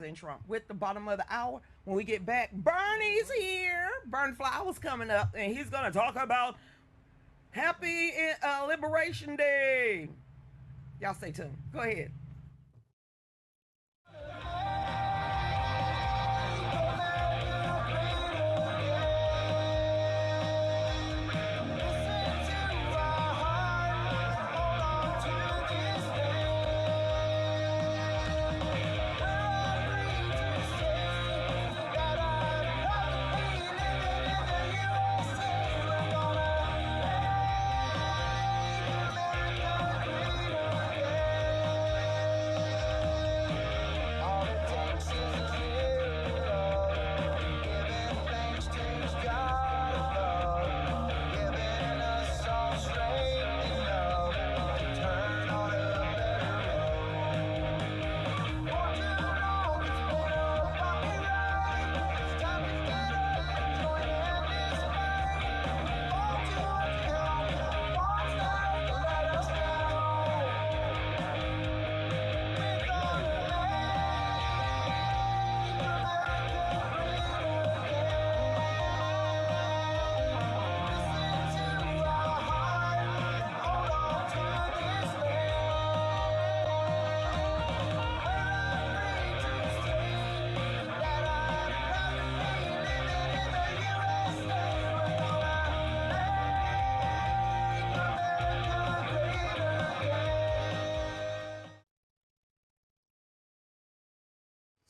President Trump. With the bottom of the hour, when we get back, Berney's here. Bern Flowers coming up, and he's going to talk about Happy Liberation Day. Y'all stay tuned. Go ahead.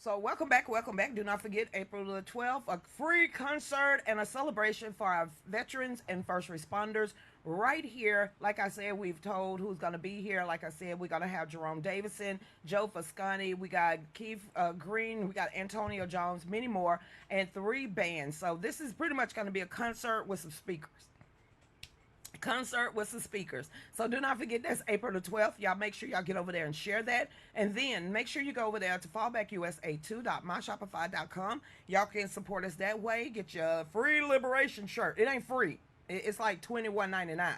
So welcome back, welcome back. Do not forget April the 12th, a free concert and a celebration for our veterans and first responders right here. Like I said, we've told who's going to be here. Like I said, we're going to have Jerome Davison, Joe Foscani, we got Keith Green, we got Antonio Jones, many more, and 3 bands. So this is pretty much going to be a concert with some speakers. Concert with some speakers. So do not forget that's April the 12th. Y'all make sure y'all get over there and share that. And then make sure you go over there to fallbackusa2.myshopify.com. Y'all can support us that way. Get your free liberation shirt. It ain't free. It's like $21.99.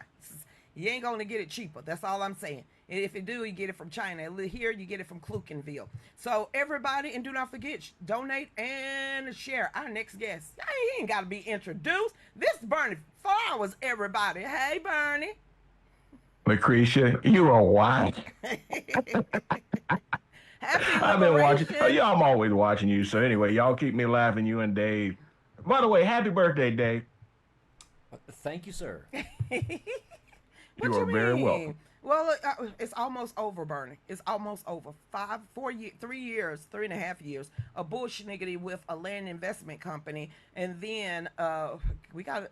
You ain't going to get it cheaper. That's all I'm saying. And if you do, you get it from China. Here, you get it from Klukenville. So everybody, and do not forget, donate and share. Our next guest, he ain't got to be introduced. This is Berney Flowers, everybody. Hey, Berney. Lucretia, you are what? I've been watching. Yeah, I'm always watching you. So anyway, y'all keep me laughing, you and Dave. By the way, happy birthday, Dave. Thank you, sir. You are very welcome. Well, it's almost over, Berney. It's almost over. 3 years, 3.5 years of bullshniggity with a land investment company, and then we got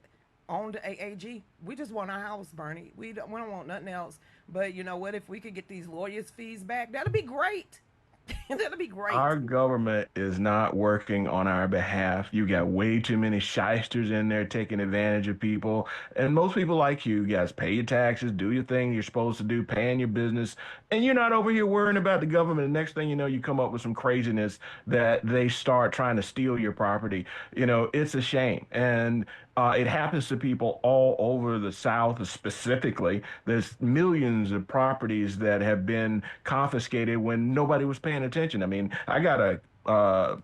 owned AAG. We just want our house, Berney. We don't want nothing else. But you know what? If we could get these lawyers' fees back, that'd be great. That'd be great. Our government is not working on our behalf. You got way too many shysters in there taking advantage of people. And most people like you guys pay your taxes, do your thing you're supposed to do, paying your business. And you're not over here worrying about the government. The next thing you know, you come up with some craziness that they start trying to steal your property. You know, it's a shame. And it happens to people all over the South specifically. There's millions of properties that have been confiscated when nobody was paying attention. I mean, I got but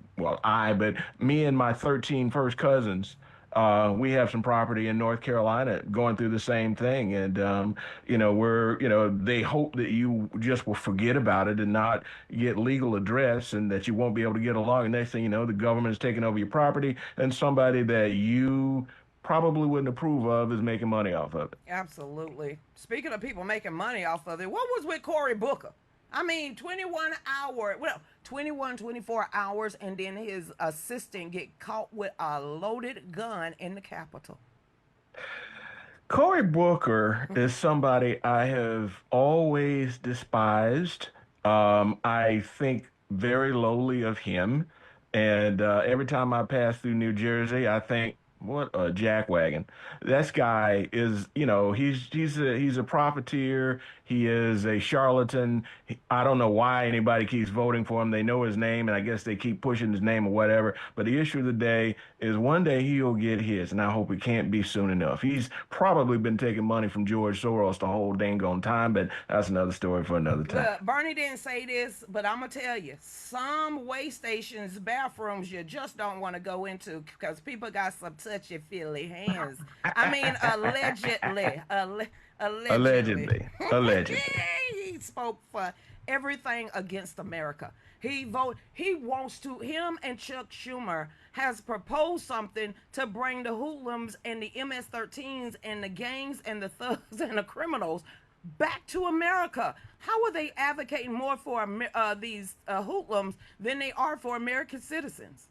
me and my 13 first cousins, we have some property in North Carolina going through the same thing. And, they hope that you just will forget about it and not get legal address and that you won't be able to get along. And next thing you know, the government's taking over your property and somebody that you probably wouldn't approve of is making money off of it. Absolutely. Speaking of people making money off of it, what was with Cory Booker? I mean, 24 hours, and then his assistant get caught with a loaded gun in the Capitol. Cory Booker is somebody I have always despised. I think very lowly of him. And every time I pass through New Jersey, I think, What a jackwagon. This guy is, he's a profiteer. He is a charlatan. I don't know why anybody keeps voting for him. They know his name, and I guess they keep pushing his name or whatever. But the issue of the day is one day he'll get his, and I hope it can't be soon enough. He's probably been taking money from George Soros the whole dang on time, but that's another story for another time. Look, Bernie didn't say this, but I'm gonna tell you, some way stations, bathrooms, you just don't want to go into because people got some touchy feely hands. I mean, allegedly, Allegedly. Allegedly. he spoke for everything against America. He wants to. Him and Chuck Schumer has proposed something to bring the hoodlums and the MS-13s and the gangs and the thugs and the criminals back to America. How are they advocating more for these hoodlums than they are for American citizens?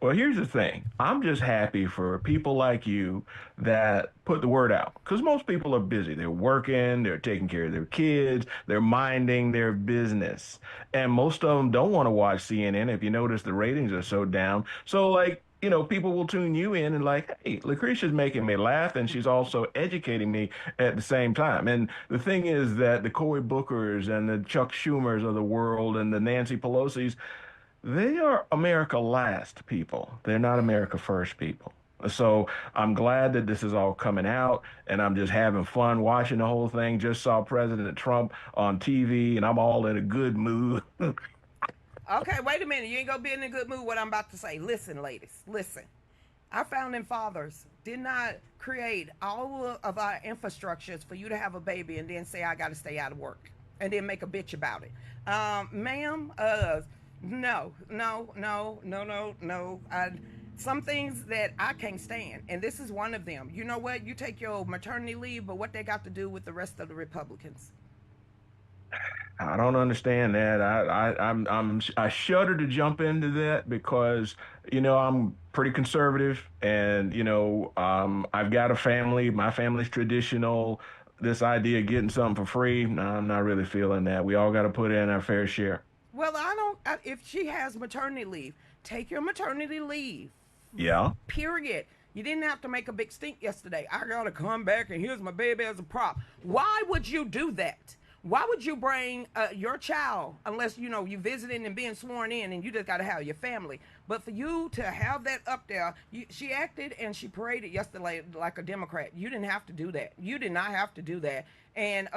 Well, here's the thing. I'm just happy for people like you that put the word out because most people are busy. They're working, they're taking care of their kids, they're minding their business. And most of them don't want to watch CNN. If you notice, the ratings are so down. So, like, people will tune you in and like, hey, Lucretia's making me laugh and she's also educating me at the same time. And the thing is that the Cory Bookers and the Chuck Schumers of the world and the Nancy Pelosi's, they are America last people. They're not America first people. So I'm glad that this is all coming out, and I'm just having fun watching the whole thing. Just saw President Trump on TV, and I'm all in a good mood. Okay, wait a minute. You ain't gonna be in a good mood. What I'm about to say. Listen, ladies. Listen. Our founding fathers did not create all of our infrastructures for you to have a baby and then say I got to stay out of work and then make a bitch about it. Ma'am, no, no, no, no, no, no. Some things that I can't stand, and this is one of them. You know what? You take your maternity leave, but what they got to do with the rest of the Republicans? I don't understand that. I shudder to jump into that because I'm pretty conservative, and I've got a family. My family's traditional. This idea of getting something for free, no, I'm not really feeling that. We all got to put in our fair share. Well, I don't. If she has maternity leave, take your maternity leave. Yeah. Period. You didn't have to make a big stink yesterday. I gotta come back and here's my baby as a prop. Why would you do that? Why would you bring your child unless you visiting and being sworn in and you just gotta have your family? But for you to have that up there, she acted and she paraded yesterday like a Democrat. You didn't have to do that. You did not have to do that. And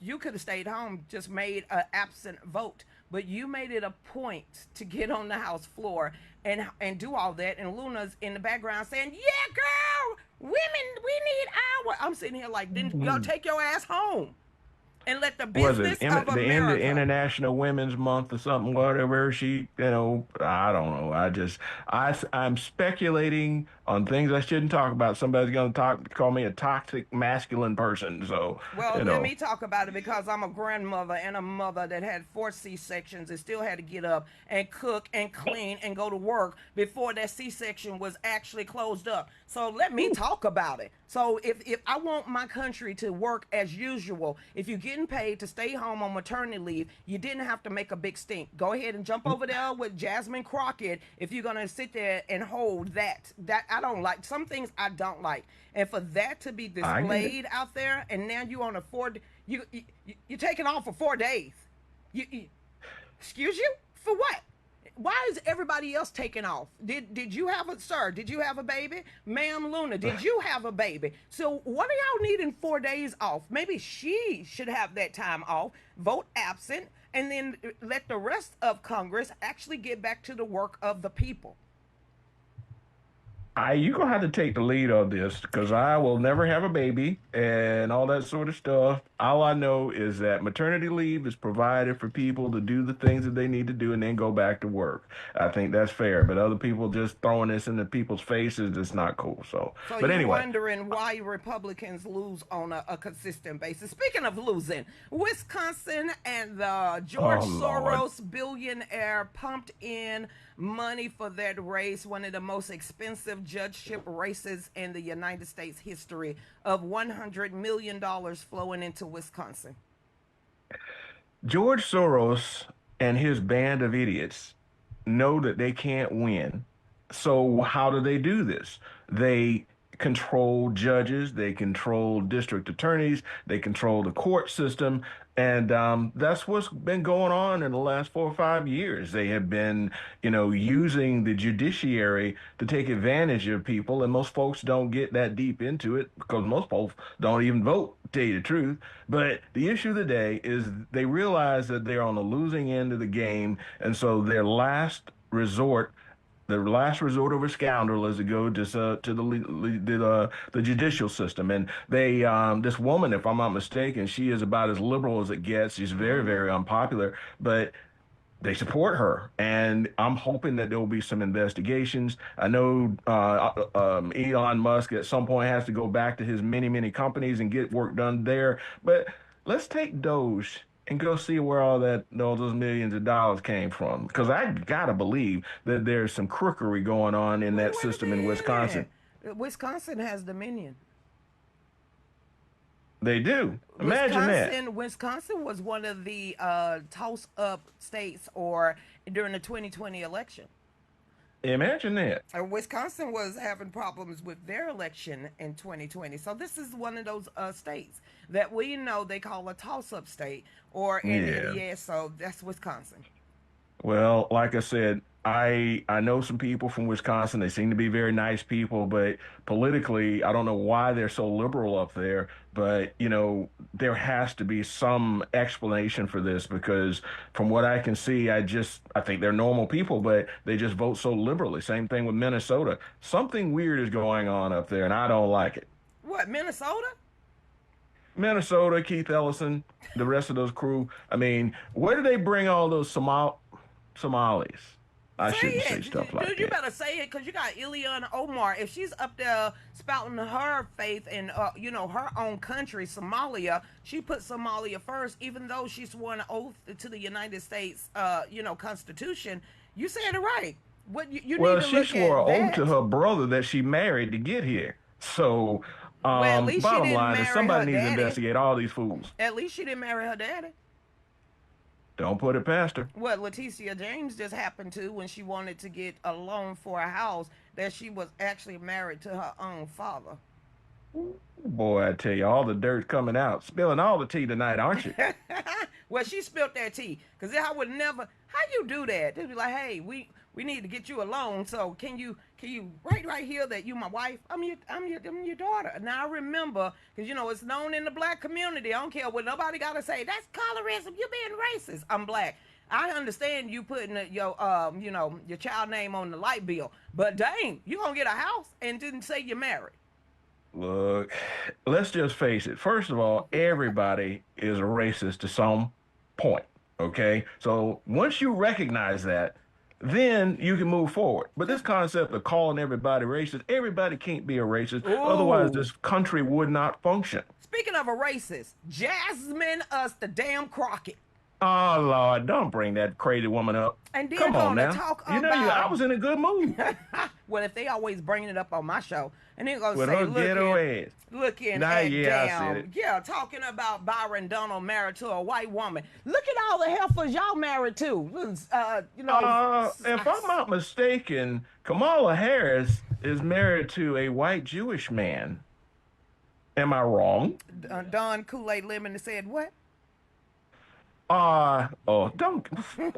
you could have stayed home, just made an absent vote. But you made it a point to get on the House floor and do all that. And Luna's in the background saying, "Yeah, girl, women, we need our." I'm sitting here like, then go take your ass home and let the Was business it of the end of America. International Women's Month or something, whatever I don't know. I'm speculating on things I shouldn't talk about. Somebody's gonna call me a toxic masculine person. So, Well, you let know, me talk about it because I'm a grandmother and a mother that had 4 C-sections and still had to get up and cook and clean and go to work before that C-section was actually closed up. So let me talk about it. So if I want my country to work as usual, if you're getting paid to stay home on maternity leave, you didn't have to make a big stink. Go ahead and jump over there with Jasmine Crockett if you're gonna sit there and hold that. That I don't like. Some things I don't like, and for that to be I get it. displayed out there, and now you on a you're taking off for 4 days. You excuse you for what? Why is everybody else taking off? Did you have a sir? Did you have a baby, ma'am Luna? Did you have a baby? So what are y'all needing 4 days off? Maybe she should have that time off. Vote absent, and then let the rest of Congress actually get back to the work of the people. You gonna have to take the lead on this because I will never have a baby and all that sort of stuff. All I know is that maternity leave is provided for people to do the things that they need to do and then go back to work. I think that's fair, but other people just throwing this into people's faces is not cool. So, So but you anyway, wondering why Republicans lose on a consistent basis. Speaking of losing, Wisconsin and the George oh Lord. Soros billionaire pumped in money for that race, one of the most expensive judgeship races in the United States history, of $100 million flowing into Wisconsin. George Soros and his band of idiots know that they can't win. So how do they do this? They control judges, they control district attorneys, they control the court system, and that's what's been going on in the last 4 or 5 years. They have been, using the judiciary to take advantage of people, and most folks don't get that deep into it because most folks don't even vote, to tell you the truth. But the issue of the day is they realize that they're on the losing end of the game, and so the last resort of a scoundrel is to go to the judicial system. And this woman, if I'm not mistaken, she is about as liberal as it gets. She's very, very unpopular, but they support her, and I'm hoping that there will be some investigations. I know Elon Musk at some point has to go back to his many, many companies and get work done there. But let's take Doge and go see where all those millions of dollars came from, because I gotta believe that there's some crookery going on in Wait, that wait a system in Wisconsin. minute. Wisconsin has dominion. They do. Imagine that. Wisconsin was one of the toss-up states, or during the 2020 election. Imagine that. Wisconsin was having problems with their election in 2020. So this is one of those states that we know they call a toss-up state, or in Yeah. yeah. So that's Wisconsin. Well, like I said, I know some people from Wisconsin. They seem to be very nice people, but politically, I don't know why they're so liberal up there. But there has to be some explanation for this, because from what I can see, I think they're normal people, but they just vote so liberally. Same thing with Minnesota. Something weird is going on up there, and I don't like it. What, Minnesota? Minnesota, Keith Ellison, the rest of those crew. I mean, where do they bring all those Somalis? I Say shouldn't say stuff it, like dude. You that. better say it, because you got Ileana Omar. If she's up there spouting her faith in, her own country, Somalia, she put Somalia first, even though she swore an oath to the United States, Constitution. You said it right. You need Well, to she look swore an at oath to that. her brother that she married to get here. So, Well, at least she bottom didn't line is marry her somebody needs to daddy. investigate all these fools. At least she didn't marry her daddy. Don't put it past her. What Leticia James just happened to, when she wanted to get a loan for a house, that she was actually married to her own father. Boy, I tell you, all the dirt's coming out. Spilling all the tea tonight, aren't you? Well, she spilled that tea, because I would never. How you do that? They'd be like, "Hey, we need to get you a loan. So can you write right here that you my wife? I'm your daughter." Now I remember, because it's known in the black community. I don't care what nobody gotta say. That's colorism. You being racist. I'm black. I understand you putting your child name on the light bill, but dang, you gonna get a house and didn't say you're married. Look, let's just face it. First of all, everybody is a racist to some point. Okay. So once you recognize that, then you can move forward. But this concept of calling everybody racist, everybody can't be a racist. Otherwise, Ooh. this country would not function. Speaking of a racist, Jasmine us the damn Crockett. Oh, Lord, don't bring that crazy woman up. And then Come on gonna now. talk I about was in a good mood well, if they always bringing it up on my show, and then gonna with say, her ghetto ass. looking Nah, at yeah, I said it. damn, yeah, talking about Byron Donald married to a white woman. Look at all the heifers y'all married to. If I'm not mistaken, Kamala Harris is married to a white Jewish man. Am I wrong? Don Kool-Aid Lemon said what? Don't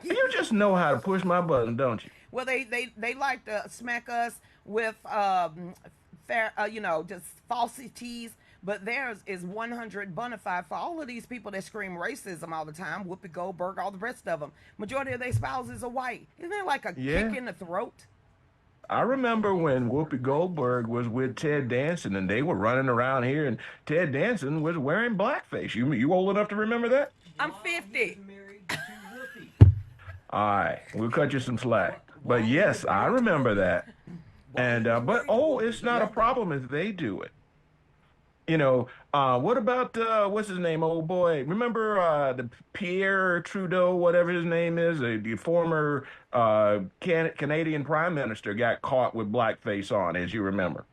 you just know how to push my button, don't you? Well, they like to smack us with fair, just falsities. But theirs is 100 bona fide for all of these people that scream racism all the time. Whoopi Goldberg, all the rest of them. Majority of their spouses are white. Isn't that like a kick Yeah. in the throat? I remember when Whoopi Goldberg was with Ted Danson and they were running around here and Ted Danson was wearing blackface. You old enough to remember that? I'm Why he 50. was married to Whoopi? All right, we'll cut you some slack. But Why he yes, was I married to remember Whoopi? that. Why he And was but married to oh, Whoopi? it's not a Yeah, problem if they do it. What about what's his name, old boy? Remember the Pierre Trudeau, whatever his name is, the former Canadian Prime Minister got caught with blackface on, as you remember.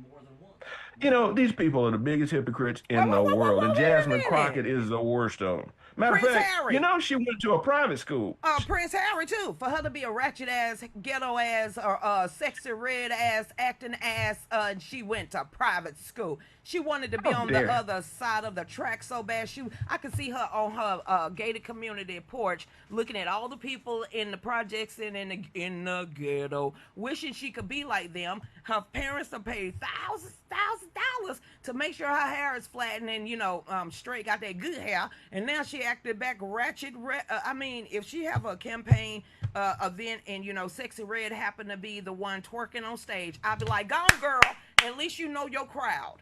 more than once. These people are the biggest hypocrites Wait, in wait, the wait, wait, world, and wait, wait Jasmine a minute. Crockett is the worst of them. Matter of Prince fact, you Harry. know, she went to a private school. Prince Harry too. For her to be a ratchet ass, ghetto ass, or sexy red ass, acting ass, and she went to private school. She wanted to be How on the dare. other side of the track so bad. I could see her on her gated community porch, looking at all the people in the projects and in the ghetto, wishing she could be like them. Her parents have paid thousands of dollars to make sure her hair is flattened and straight, got that good hair, and now she acted back ratchet. I mean, if she have a campaign event and Sexy Red happened to be the one twerking on stage, I'd be like, "Gone, girl. At least you know your crowd."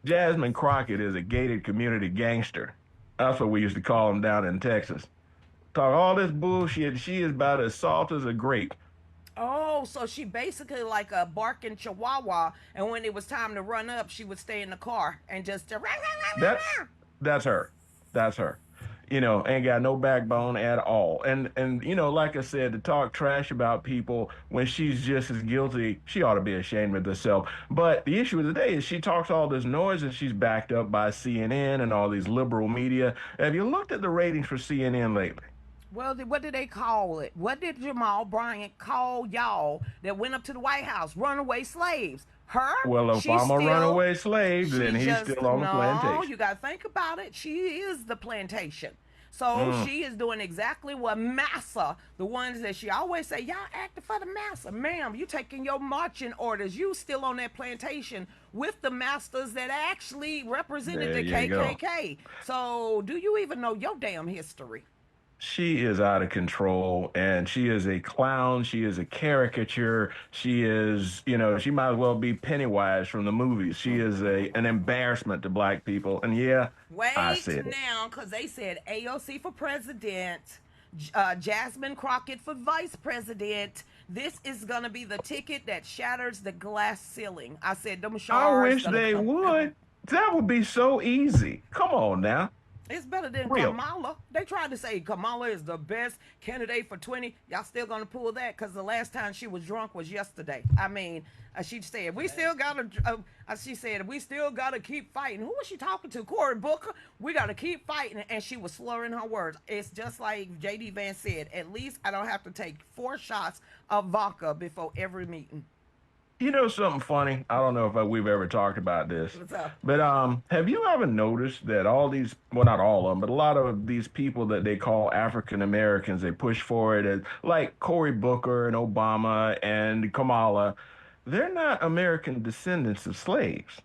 Jasmine Crockett is a gated community gangster. That's what we used to call him down in Texas. Talk all this bullshit. She is about as soft as a grape. Oh, so she basically like a barking chihuahua, and when it was time to run up, she would stay in the car and just rah, rah, That's rah, rah, rah. that's her. That's her. Ain't got no backbone at all. And like I said, to talk trash about people when she's just as guilty, she ought to be ashamed of herself. But the issue of the day is she talks all this noise and she's backed up by CNN and all these liberal media. Have you looked at the ratings for CNN lately? Well, what did they call it? What did Jamal Bryant call y'all that went up to the White House? Runaway slaves. Her? Well, if She's I'm a still. runaway slave, then She he's just still on the no. plantation. You got to think about it. She is the plantation. So Mm. she is doing exactly what Massa, the ones that she always say, y'all acting for the massa. Ma'am, you taking your marching orders. You still on that plantation with the masters that actually represented There the you go. KKK. So do you even know your damn history? She is out of control and she is a clown. She is a caricature. She is, she might as well be Pennywise from the movies. She is an embarrassment to black people. And yeah, I Wait said it. now, because they said AOC for president, Jasmine Crockett for vice president. This is going to be the ticket that shatters the glass ceiling. I said, them I shards wish going to they come. would. That would be so easy. Come on now. It's better than Real. Kamala. They tried to say Kamala is the best candidate for 20. Y'all still gonna pull that? Because the last time she was drunk was yesterday. I mean, she said we still gotta. She said we still gotta keep fighting. Who was she talking to? Cory Booker. We gotta keep fighting, and she was slurring her words. It's just like JD Vance said. At least I don't have to take 4 shots of vodka before every meeting. You know something funny? I don't know if we've ever talked about this, What's up? but have you ever noticed that all these, well, not all of them, but a lot of these people that they call African Americans, they push for it as like Cory Booker and Obama and Kamala, they're not American descendants of slaves.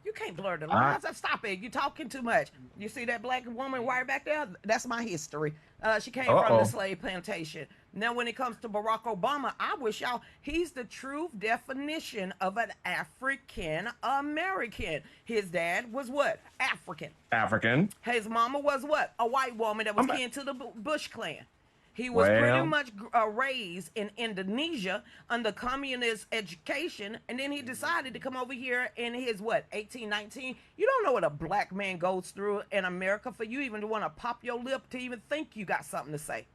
You can't blur the I, lines. Stop it. You talking too much. You see that black woman right back there? That's my history. She came from the uh-oh. slave plantation. Now, when it comes to Barack Obama, I wish y'all, he's the true definition of an African American. His dad was what? African. African. His mama was what? A white woman that was I'm, kin to the Bush clan. He was pretty well, much raised in Indonesia under communist education, and then he decided to come over here in his what, 1819. You don't know what a black man goes through in America for you even to want to pop your lip to even think you got something to say.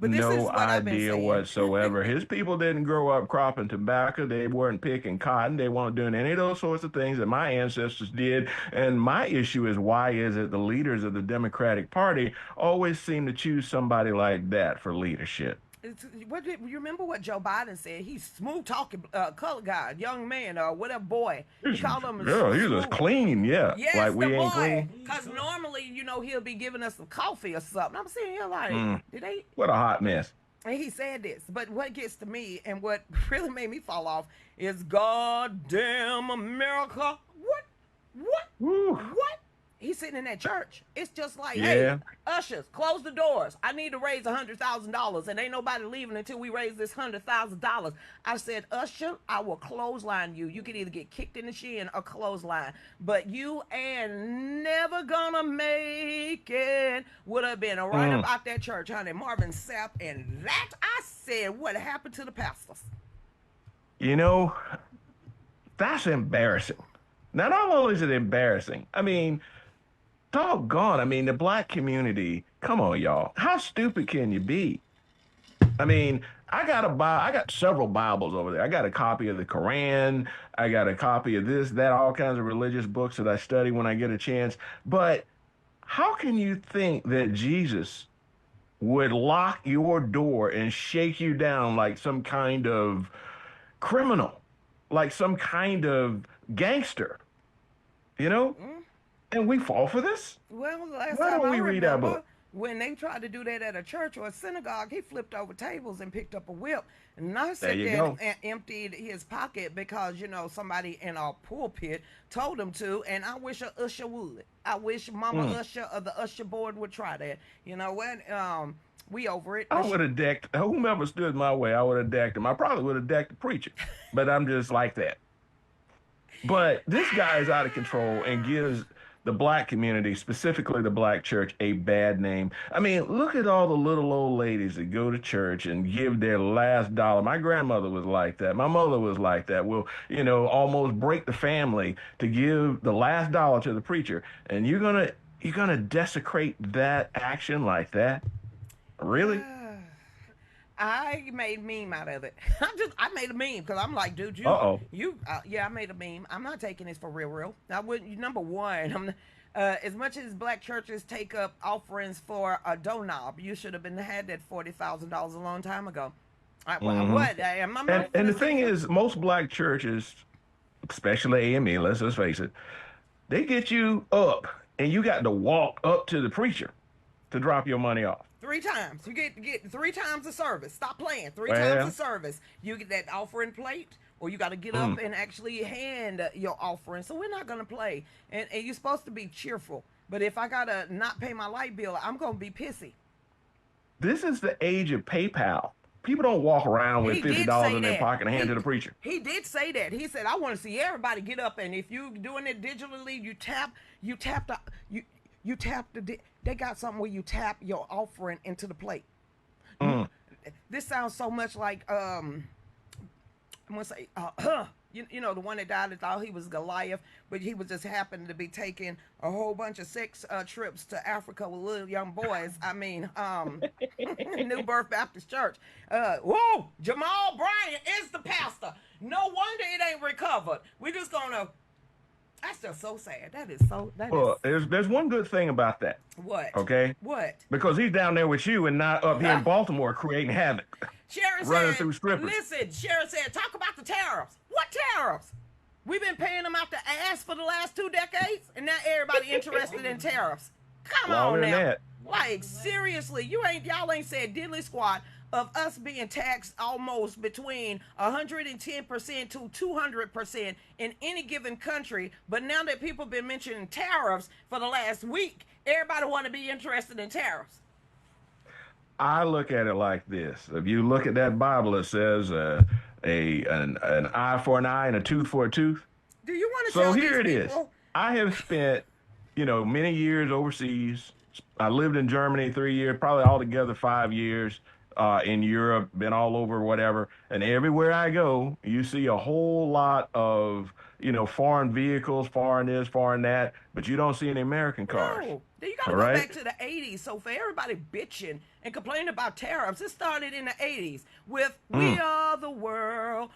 But this is no what I've been idea saying. whatsoever. His people didn't grow up cropping tobacco. They weren't picking cotton. They weren't doing any of those sorts of things that my ancestors did. And my issue is why is it the leaders of the Democratic Party always seem to choose somebody like that for leadership? You remember what Joe Biden said? He's smooth talking, colored guy, young man, or whatever boy. He called him Yeah, he's just smooth. clean. Yeah, Yes, like the we ain't boy. clean. Because normally, he'll be giving us some coffee or something. I'm sitting here like, Mm, did they? what a hot mess. And he said this. But what gets to me and what really made me fall off is goddamn America. What? What? Woo. What? He's sitting in that church. It's just like, hey, Yeah. ushers, close the doors. I need to raise $100,000, and ain't nobody leaving until we raise this $100,000. I said, usher, I will clothesline you. You can either get kicked in the shin or clothesline, but you ain't never gonna make it. Would have been right Mm. up out that church, honey. Marvin Sapp, and that I said, what happened to the pastors? You know, that's embarrassing. Now, not only is it embarrassing, I mean, doggone, I mean, the black community, come on, y'all. How stupid can you be? I mean, I got several Bibles over there. I got a copy of the Quran. I got a copy of this, that, all kinds of religious books that I study when I get a chance. But how can you think that Jesus would lock your door and shake you down like some kind of criminal, like some kind of gangster, you know? Mm. And we fall for this? Well, the last Why time don't I we read our remember, book? when they tried to do that at a church or a synagogue, he flipped over tables and picked up a whip. And not There sat you there go. and emptied his pocket because, somebody in our pulpit told him to. And I wish a usher would. I wish Mama Mm. Usher or the usher board would try that. You know what? We over it. I would have decked whomever stood my way. I would have decked him. I probably would have decked the preacher, but I'm just like that. But this guy is out of control and gives the black community, specifically the black church, a bad name. I mean, look at all the little old ladies that go to church and give their last dollar. My grandmother was like that. My mother was like that. Will, almost break the family to give the last dollar to the preacher. And you're gonna desecrate that action like that? Really? I made meme out of it. I made a meme because I'm like, dude, Uh-oh. yeah, I made a meme. I'm not taking this for real. I wouldn't. Number one, as much as black churches take up offerings for a doorknob, you should have been had that $40,000 a long time ago. Hmm. What am I And finna the sit thing here? is, most black churches, especially AME, let's just face it, they get you up and you got to walk up to the preacher to drop your money off. 3 times. You get 3 times the service. Stop playing. 3 times the Well, service. You get that offering plate, or you got to get mm, up and actually hand your offering. So we're not gonna play. And you're supposed to be cheerful. But if I gotta not pay my light bill, I'm gonna be pissy. this is the age of PayPal. People don't walk around with He fifty did dollars say in their that. pocket and hand to the preacher. He did say that. He said, "I want to see everybody get up, and if you doing it digitally, you tap the you tap they got something where you tap your offering into the plate. You, Mm. this sounds so much like I'm gonna say the one that died that thought he was Goliath, but he was just happened to be taking a whole bunch of sex trips to Africa with little young boys. I mean, New Birth Baptist Church. Whoa, Jamal Bryant is the pastor. No wonder it ain't recovered. We just gonna. That's just so sad. That is so. That is Well, there's one good thing about that, what? okay? What? Because he's down there with you and not up here in Baltimore creating havoc, Sharon running said, through strippers. listen, Sharon said, talk about the tariffs. What tariffs? We've been paying them out the ass for the last 2 decades, and now everybody interested in tariffs. Come on Longer than now. that. Like, seriously, y'all ain't said diddly squat of us being taxed almost between 110% to 200% in any given country. But now that people been mentioning tariffs for the last week, everybody want to be interested in tariffs. I look at it like this. If you look at that Bible, it says an eye for an eye and a tooth for a tooth. Do you want to So tell these here it is. people? I have spent, many years overseas. I lived in Germany 3 years, probably altogether 5 years. In Europe, been all over, whatever. And everywhere I go, you see a whole lot of, foreign vehicles, foreign this, foreign that, but you don't see any American cars. No, then you got to All go right. back to the 80s. So for everybody bitching and complaining about tariffs, it started in the 80s with "We Mm. are the world,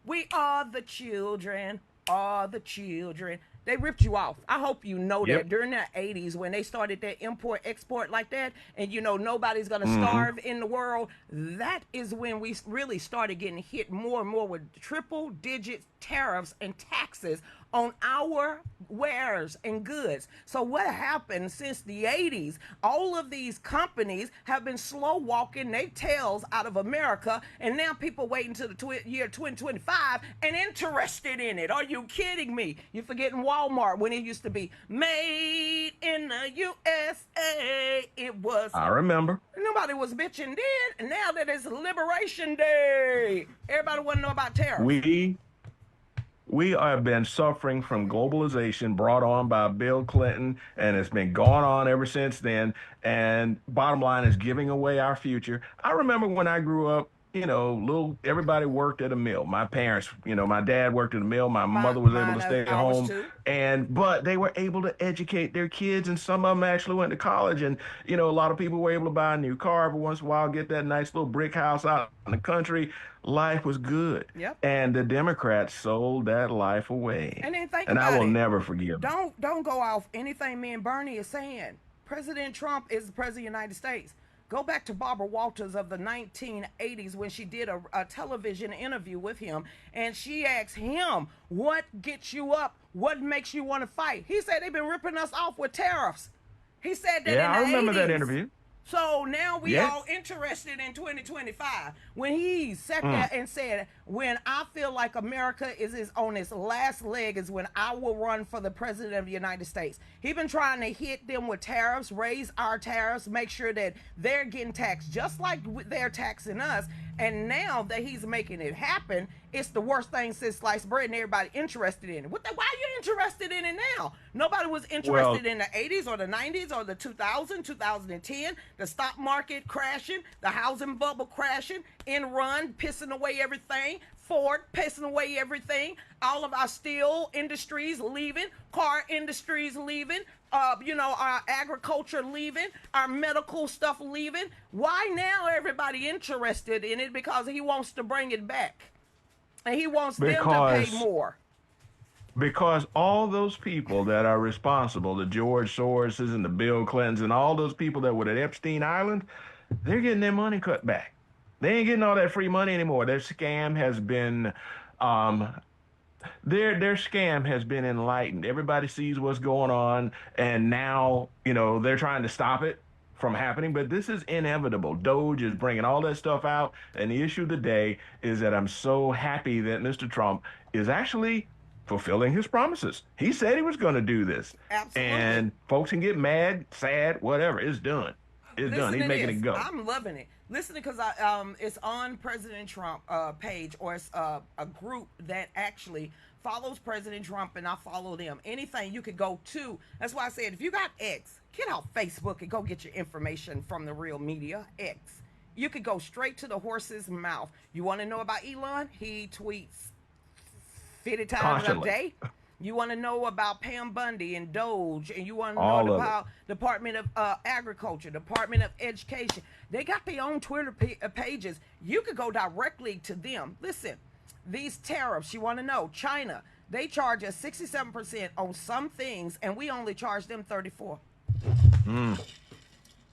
we are the children, are the children." They ripped you off. I hope you know that Yep. during the 80s when they started that import export like that, and nobody's gonna Hmm. starve in the world. That is when we really started getting hit more and more with triple digit tariffs and taxes on our wares and goods. So what happened since the 80s? All of these companies have been slow walking their tails out of America, and now people waiting until the year 2025 and interested in it. Are you kidding me? You're forgetting Walmart when it used to be made in the USA. It was I remember. nobody was bitching then, and now that it's Liberation Day, everybody want to know about tariffs. We we have been suffering from globalization brought on by Bill Clinton, and it's been going on ever since then. And bottom line is giving away our future. I remember when I grew up, little everybody worked at a mill. My parents, my dad worked at a mill. My mother was able Mine, to stay at ours home, too. and but they were able to educate their kids, and some of them actually went to college. And a lot of people were able to buy a new car every once in a while, get that nice little brick house out in the country. Life was good, Yep. and the Democrats sold that life away, And then think and I about will it. never forgive them. Don't go off anything me and Berney is saying. President Trump is the president of the United States. Go back to Barbara Walters of the 1980s when she did a television interview with him, and she asked him, "What gets you up? What makes you want to fight?" He said they've been ripping us off with tariffs. He said that Yeah, in I the remember that 80s. interview. So now we all Yes. interested in 2025 when he sat there Mm. and said, "When I feel like America is on its last leg is when I will run for the president of the United States." He been trying to hit them with tariffs, raise our tariffs, make sure that they're getting taxed just like they're taxing us. And now that he's making it happen, it's the worst thing since sliced bread, and everybody interested in it. Why are you interested in it now? Nobody was Well, interested in the 80s or the 90s or the 2000, 2010, the stock market crashing, the housing bubble crashing, Enron pissing away everything, Ford pissing away everything, all of our steel industries leaving, car industries leaving, our agriculture leaving, our medical stuff leaving. Why now everybody interested in it? Because he wants to bring it back. And he wants them to pay because more. all those people that are responsible, the George Soroses and the Bill Clintons and all those people that were at Epstein Island, they're getting their money cut back. They ain't getting all that free money anymore. Um, their scam has been enlightened. Everybody sees what's going on, and now they're trying to stop it from happening. But this is inevitable. Doge is bringing all that stuff out, and the issue today is that I'm so happy that Mr. Trump is actually fulfilling his promises. He said he was going to do this, Absolutely. and folks can get mad, sad, whatever. It's done. It's done. Listen He's to making this. it go. I'm loving it. Listen, because it's on President Trump page, or it's a group that actually follows President Trump, and I follow them. Anything you could go to. That's why I said if you got X, get off Facebook and go get your information from the real media. X. You could go straight to the horse's mouth. You want to know about Elon? He tweets 50 times a Constantly, day. You want to know about Pam Bundy and Doge, and you want to know all of it. about Department of Agriculture, Department of Education. They got their own Twitter pages. You could go directly to them. Listen, these tariffs, you want to know, China, they charge us 67% on some things, and we only charge them 34. Mm,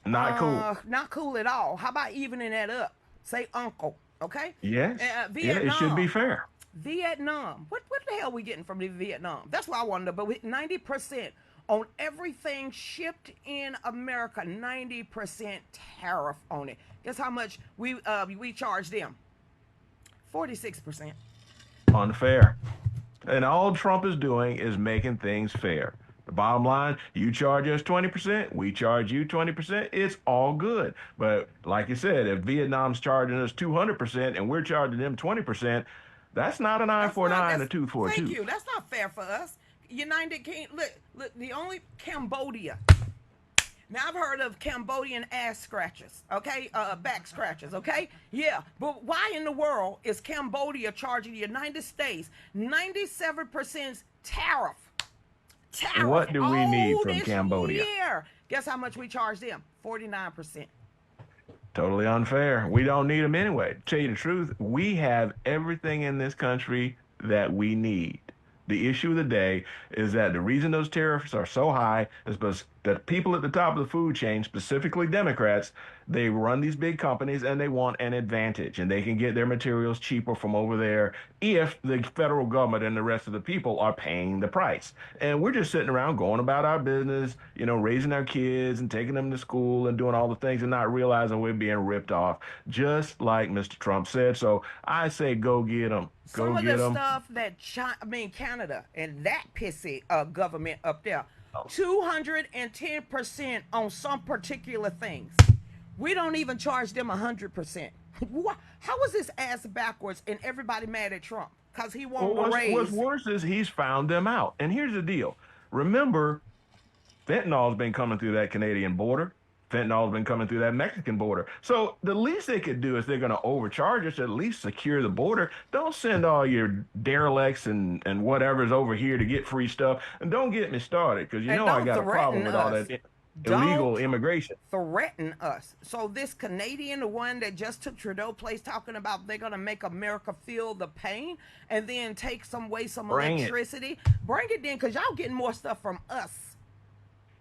not cool. Not cool at all. How about evening that up? Say uncle, okay? Yes. Yeah, it should be Vietnam. fair. Vietnam. What the hell are we getting from the Vietnam? That's what I want to know. But with 90% on everything shipped in America, 90% tariff on it. Guess how much we charge them? 46%. Unfair. And all Trump is doing is making things fair. The bottom line, you charge us 20%, we charge you 20%, it's all good. But like you said, if Vietnam's charging us 200% and we're charging them 20%, that's not an eye That's for an not eye and a that's tooth for a thank tooth. you. That's not fair for us. United Kingdom. Look, the only Cambodia. Now I've heard of Cambodian ass scratches, okay, back scratches, okay, yeah. But why in the world is Cambodia charging the United States 97% tariff? Tariff What do we need all from this Cambodia? year. Guess how much we charge them? 49%. Totally unfair. We don't need them anyway. To tell you the truth, we have everything in this country that we need. The issue of the day is that the reason those tariffs are so high is because the people at the top of the food chain, specifically Democrats, they run these big companies and they want an advantage, and they can get their materials cheaper from over there if the federal government and the rest of the people are paying the price. And we're just sitting around going about our business, raising our kids and taking them to school and doing all the things and not realizing we're being ripped off, just like Mr. Trump said. So I say go get them. Go Some of get the them. stuff that Canada and that pissy government up there, 210% on some particular things. We don't even charge them 100%. How is this ass backwards and everybody mad at Trump? Because he Well, won't what's raise. worse is he's found them out. And here's the deal. Remember, fentanyl's been coming through that Canadian border. fentanyl's been coming through that Mexican border. So the least they could do is they're going to overcharge us, at least secure the border. Don't send all your derelicts and whatever's over here to get free stuff. And don't get me started, because you And know I don't got a problem threaten with all us. that illegal Don't immigration. threaten us. So this Canadian, the one that just took Trudeau place, talking about they're gonna make America feel the pain and then take some Bring it. electricity. Bring it in, cause y'all getting more stuff from us.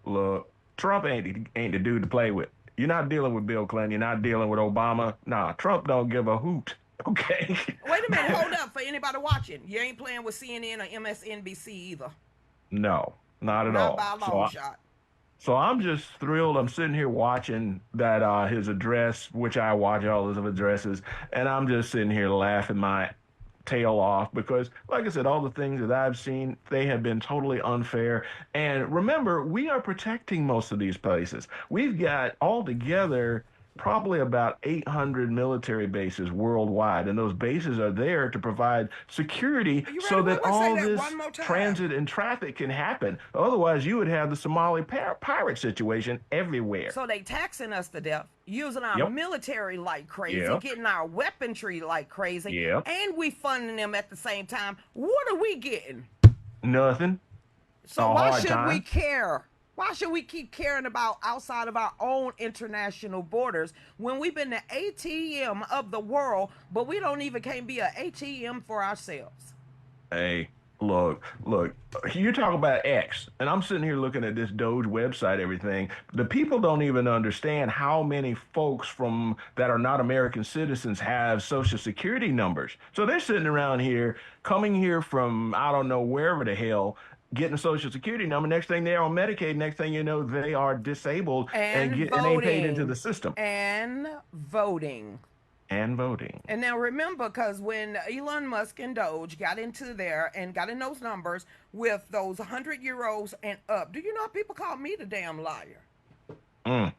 Look, Trump ain't the dude to play with. You're not dealing with Bill Clinton. You're not dealing with Obama. Nah, Trump don't give a hoot. Okay. Wait a minute, hold up for anybody watching. You ain't playing with CNN or MSNBC either. No, not at Not by all. a long shot. So I'm just thrilled. I'm sitting here watching that his address, which I watch all his addresses, and I'm just sitting here laughing my tail off because, like I said, all the things that I've seen, they have been totally unfair. And remember, we are protecting most of these places. We've got altogether probably about 800 military bases worldwide, and those bases are there to provide security Are you so ready? that Wait, say all that this one more time. transit and traffic can happen. Otherwise, you would have the Somali pirate situation everywhere. So they taxing us to death, using our Yep. military like crazy, Yep. getting our weaponry like crazy, Yep. and we funding them at the same time. What are we getting? Nothing. So A why hard should we time. care? Why should we keep caring about outside of our own international borders when we've been the ATM of the world, but we don't even can't be an ATM for ourselves? Hey, look, you talk about X, and I'm sitting here looking at this Doge website, everything. The people don't even understand how many folks from that are not American citizens have social security numbers. So they're sitting around here, coming here from I don't know wherever the hell, getting a social security number. Next thing they're on Medicaid. Next thing you know, they are disabled and And and ain't paid into the voting. system And voting. and voting. And now remember, because when Elon Musk and Doge got into there and got in those numbers with those 100-year-olds and up, do you know people call me the damn liar? Mm,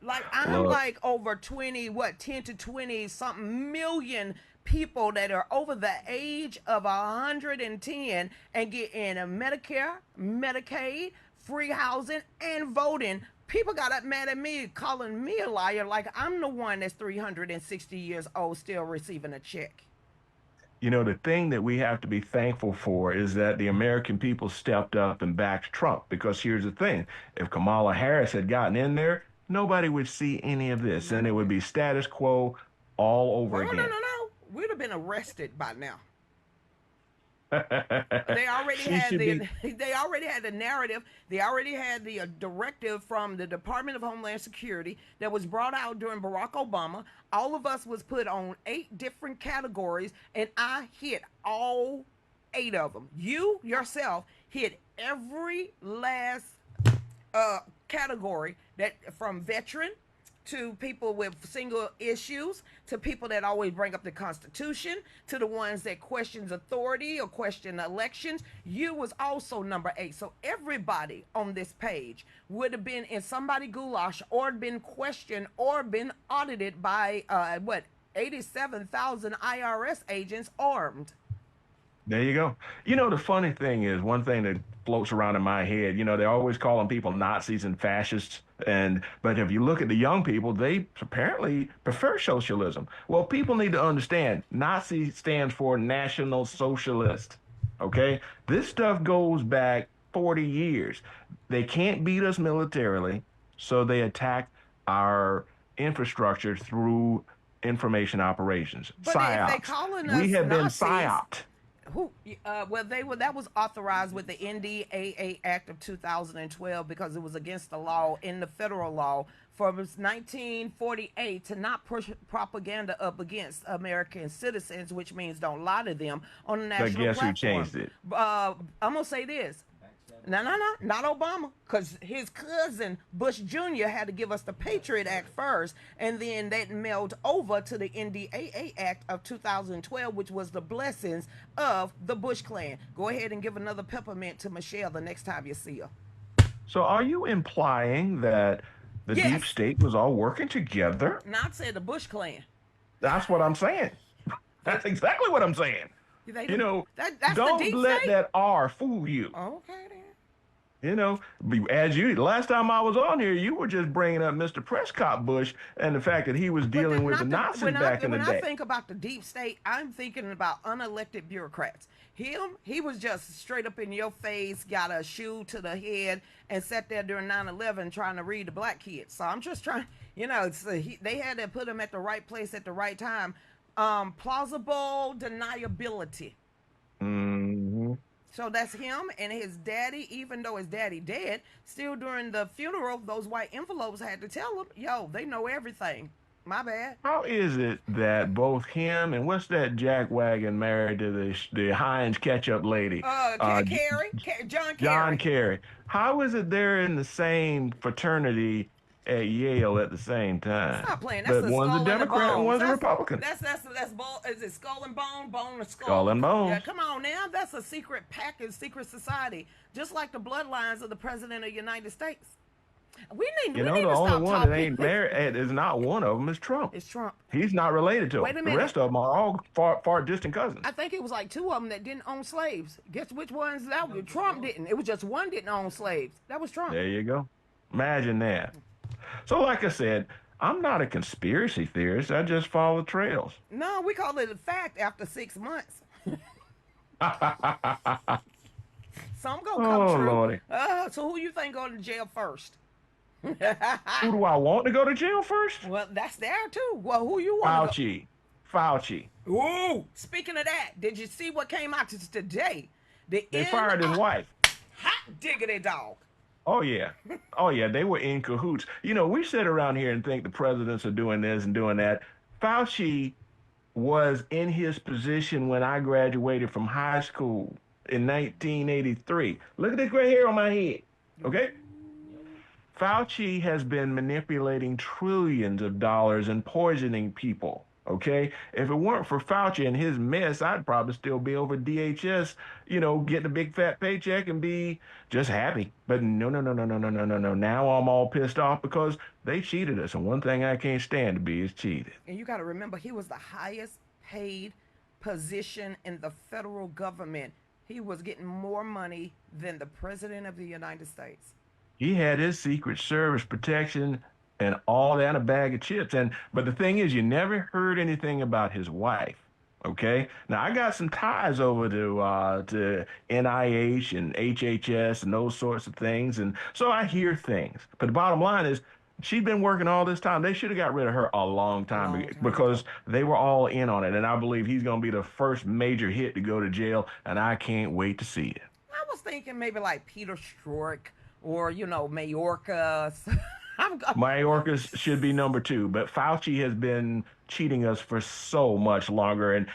Like I'm look, like over 20, 10 to 20 something million people that are over the age of 110 and getting a Medicare, Medicaid, free housing, and voting. People got up mad at me, calling me a liar, like I'm the one that's 360 years old still receiving a check. you know, the thing that we have to be thankful for is that the American people stepped up and backed Trump. Because here's the thing, if Kamala Harris had gotten in there, nobody would see any of this, and it would be status quo all over Well, no, no, again. no. We'd have been arrested by now. They already She had should the be. they already had the narrative. They already had the directive from the Department of Homeland Security that was brought out during Barack Obama. All of us was put on 8 different categories, and I hit all 8 of them. You yourself hit every last category, that from veteran to people with single issues, to people that always bring up the Constitution, to the ones that questions authority or question elections. You was also number 8. So everybody on this page would have been in somebody goulash or been questioned or been audited by 87,000 IRS agents armed. There you go. You know, the funny thing is, one thing that floats around in my head, you know, they're always calling people Nazis and fascists. But if you look at the young people, they apparently prefer socialism. Well, people need to understand Nazi stands for National Socialist. Okay? This stuff goes back 40 years. They can't beat us militarily, so they attack our infrastructure through information operations, But if they psyops. calling We us have been Nazis, psyoped. who well they were that was authorized with the NDAA Act of 2012 because it was against the law in the federal law for 1948 to not push propaganda up against American citizens, which means don't lie to them on a But national guess who platform. changed it? I'm gonna say this. No, no, no, not Obama, because his cousin Bush Jr. had to give us the Patriot Act first, and then that mailed over to the NDAA Act of 2012, which was the blessings of the Bush clan. Go ahead and give another peppermint to Michelle the next time you see her. So are you implying that the deep Yes, state was all working together? not said the Bush clan. That's what I'm saying. They, That's exactly what I'm saying. they You the know, that's the don't deep let state. that R fool you. Okay then. As you last time I was on here, you were just bringing up Mr. Prescott Bush and the fact that he was But dealing with the not the Nazis back in the when I day. think about the deep state, I'm thinking about unelected bureaucrats. He was just straight up in your face, got a shoe to the head, and sat there during 9/11 trying to read the black kids. So I'm just trying, they had to put him at the right place at the right time. Plausible deniability. Hmm. So that's him and his daddy, even though his daddy dead, still during the funeral, those white envelopes had to tell him, yo, they know everything. My bad. How is it that both him and what's that jack wagon married to the Heinz ketchup lady, Carrie, John John Kerry. Kerry? How is it they're in the same fraternity at Yale at the same time? Stop playing. That's But the one's a skull and the Democrat and bones. one's a Republican. That's bull. Is it skull and bone, bone and Skull skull? and Yeah, Bones. come on now. That's a secret package, secret society, just like the bloodlines of the president of the United States. We need The to only stop one that talking. ain't married is not one of them is Trump. It's Trump. He's not related to him. Wait a The minute. rest of them are all far, far distant cousins. I think it was like two of them that didn't own slaves. Guess which ones that No, was? just Trump one. didn't. It was just one didn't own slaves. That was Trump. There you go. Imagine that. So, like I said, I'm not a conspiracy theorist. I just follow trails. No, we call it a fact after 6 months. Some gonna come Oh, true. Lordy. So who you think go to jail first? Who do I want to go to jail first? Well, that's there too. Well, who you want to Fauci. Fauci. go? Ooh. Speaking of that, did you see what came out today? The They end fired his of wife. hot diggity dog. Oh, yeah. Oh, yeah. They were in cahoots. We sit around here and think the presidents are doing this and doing that. Fauci was in his position when I graduated from high school in 1983. Look at this gray hair on my head. Okay? Fauci has been manipulating trillions of dollars and poisoning people. Okay? If it weren't for Fauci and his mess, I'd probably still be over DHS, getting a big fat paycheck and be just happy. But no, no, no, no, no, no, no, no, no. Now I'm all pissed off because they cheated us. And one thing I can't stand to be is cheated. And you got to remember, he was the highest paid position in the federal government. He was getting more money than the president of the United States. He had his Secret Service protection and all that in a bag of chips. But the thing is, you never heard anything about his wife. Okay. Now I got some ties over to NIH and HHS and those sorts of things, and so I hear things. But the bottom line is, she's been working all this time. They should have got rid of her a long A time long time because ago. they were all in on it, and I believe he's going to be the first major hit to go to jail, and I can't wait to see it. I was thinking maybe like Peter Strzok or Mayorkas. I'm go- Mayorkas should be number two, but Fauci has been cheating us for so much longer. And,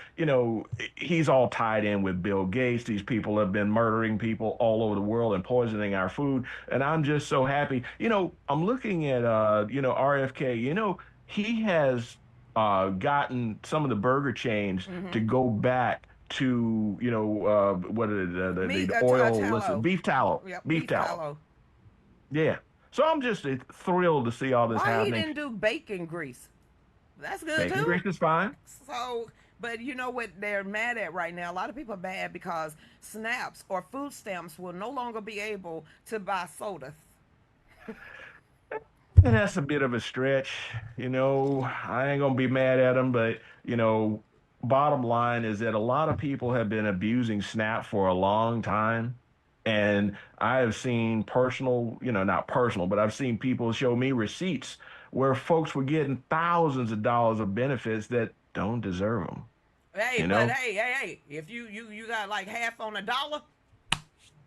he's all tied in with Bill Gates. These people have been murdering people all over the world and poisoning our food. And I'm just so happy. I'm looking at, RFK, he has gotten some of the burger chains to go back to, what are Me, the oil, what's it, tallow. beef tallow, Yep, beef beef tallow. tallow. Yeah. So I'm just thrilled to see all this Why he happening. didn't do bacon grease? That's good Bacon too. grease is fine. So, but you know what they're mad at right now? A lot of people are mad because snaps or food stamps will no longer be able to buy soda. And that's a bit of a stretch. I ain't gonna be mad at them, but bottom line is that a lot of people have been abusing SNAP for a long time. And I have seen personal, not personal, but I've seen people show me receipts where folks were getting thousands of dollars of benefits that don't deserve them. Hey, You but know, hey, if you got like half on a dollar,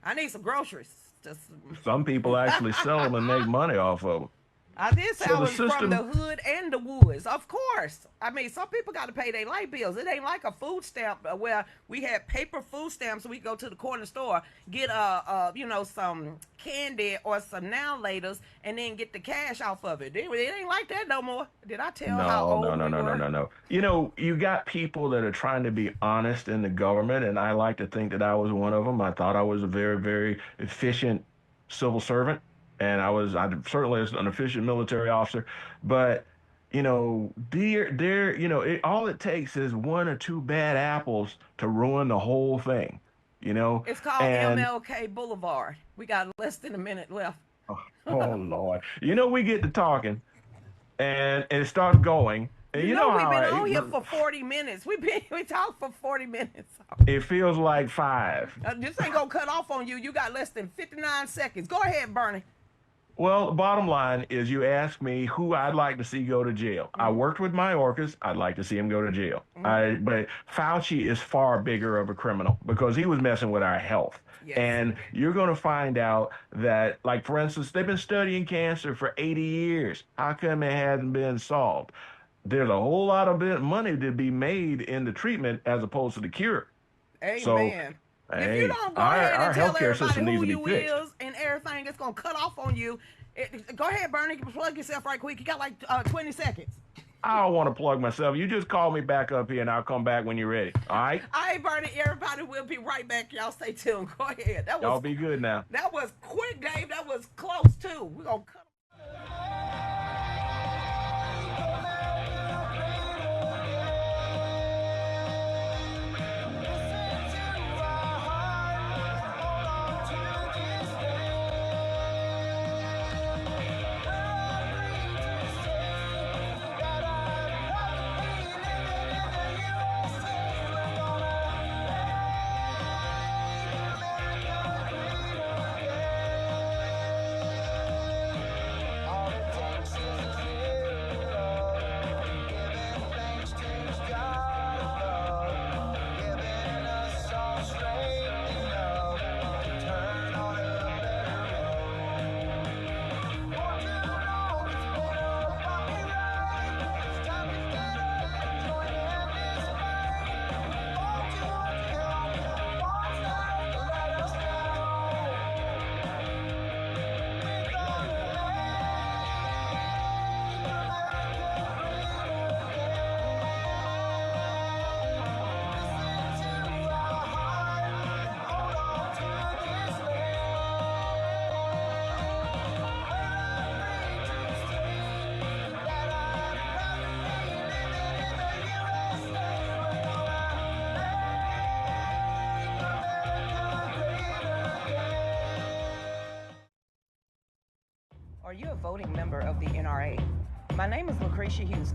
I need some groceries. Just some people actually sell them and make money off of them. I did say So I the was from the system, hood and the woods, of course. I mean, some people got to pay their light bills. It ain't like a food stamp where we had paper food stamps. So we go to the corner store, get some candy or some now laters, and then get the cash off of it. It ain't like that no more. Did I tell how no, no, old no, we no, no, were? no, no. You got people that are trying to be honest in the government, and I like to think that I was one of them. I thought I was a very, very efficient civil servant, and I certainly was an efficient military officer. But all it takes is one or two bad apples to ruin the whole thing. you know? It's called And MLK Boulevard. We got less than a minute left. oh Lord, we get to talking, and it starts going, and You you know know we've how been on here for 40 minutes. We talked for 40 minutes. it feels like five. This ain't gonna cut off on you. You got less than 59 seconds. Go ahead, Berney. Well, the bottom line is you ask me who I'd like to see go to jail. I Mm-hmm. worked with Mayorkas. I'd like to see him go to jail. Mm-hmm. But Fauci is far bigger of a criminal because he was messing with our health. Yes. And you're going to find out that, like, for instance, they've been studying cancer for 80 years. How come it hasn't been solved? There's a whole lot of money to be made in the treatment as opposed to the cure. So, Amen. If you hey, don't go our, ahead and our tell healthcare everybody system needs who to be you fixed. is and everything, it's gonna cut off on you. Go ahead, Bernie. Plug yourself right quick. You got like 20 seconds. I don't want to plug myself. You just call me back up here and I'll come back when you're ready. All right? All right, Bernie. Everybody will be right back. Y'all stay tuned. Go ahead. Y'all be good now. That was quick, Dave. That was close too. We're gonna cut. Are you a voting member of the NRA? My name is Lucretia Hughes.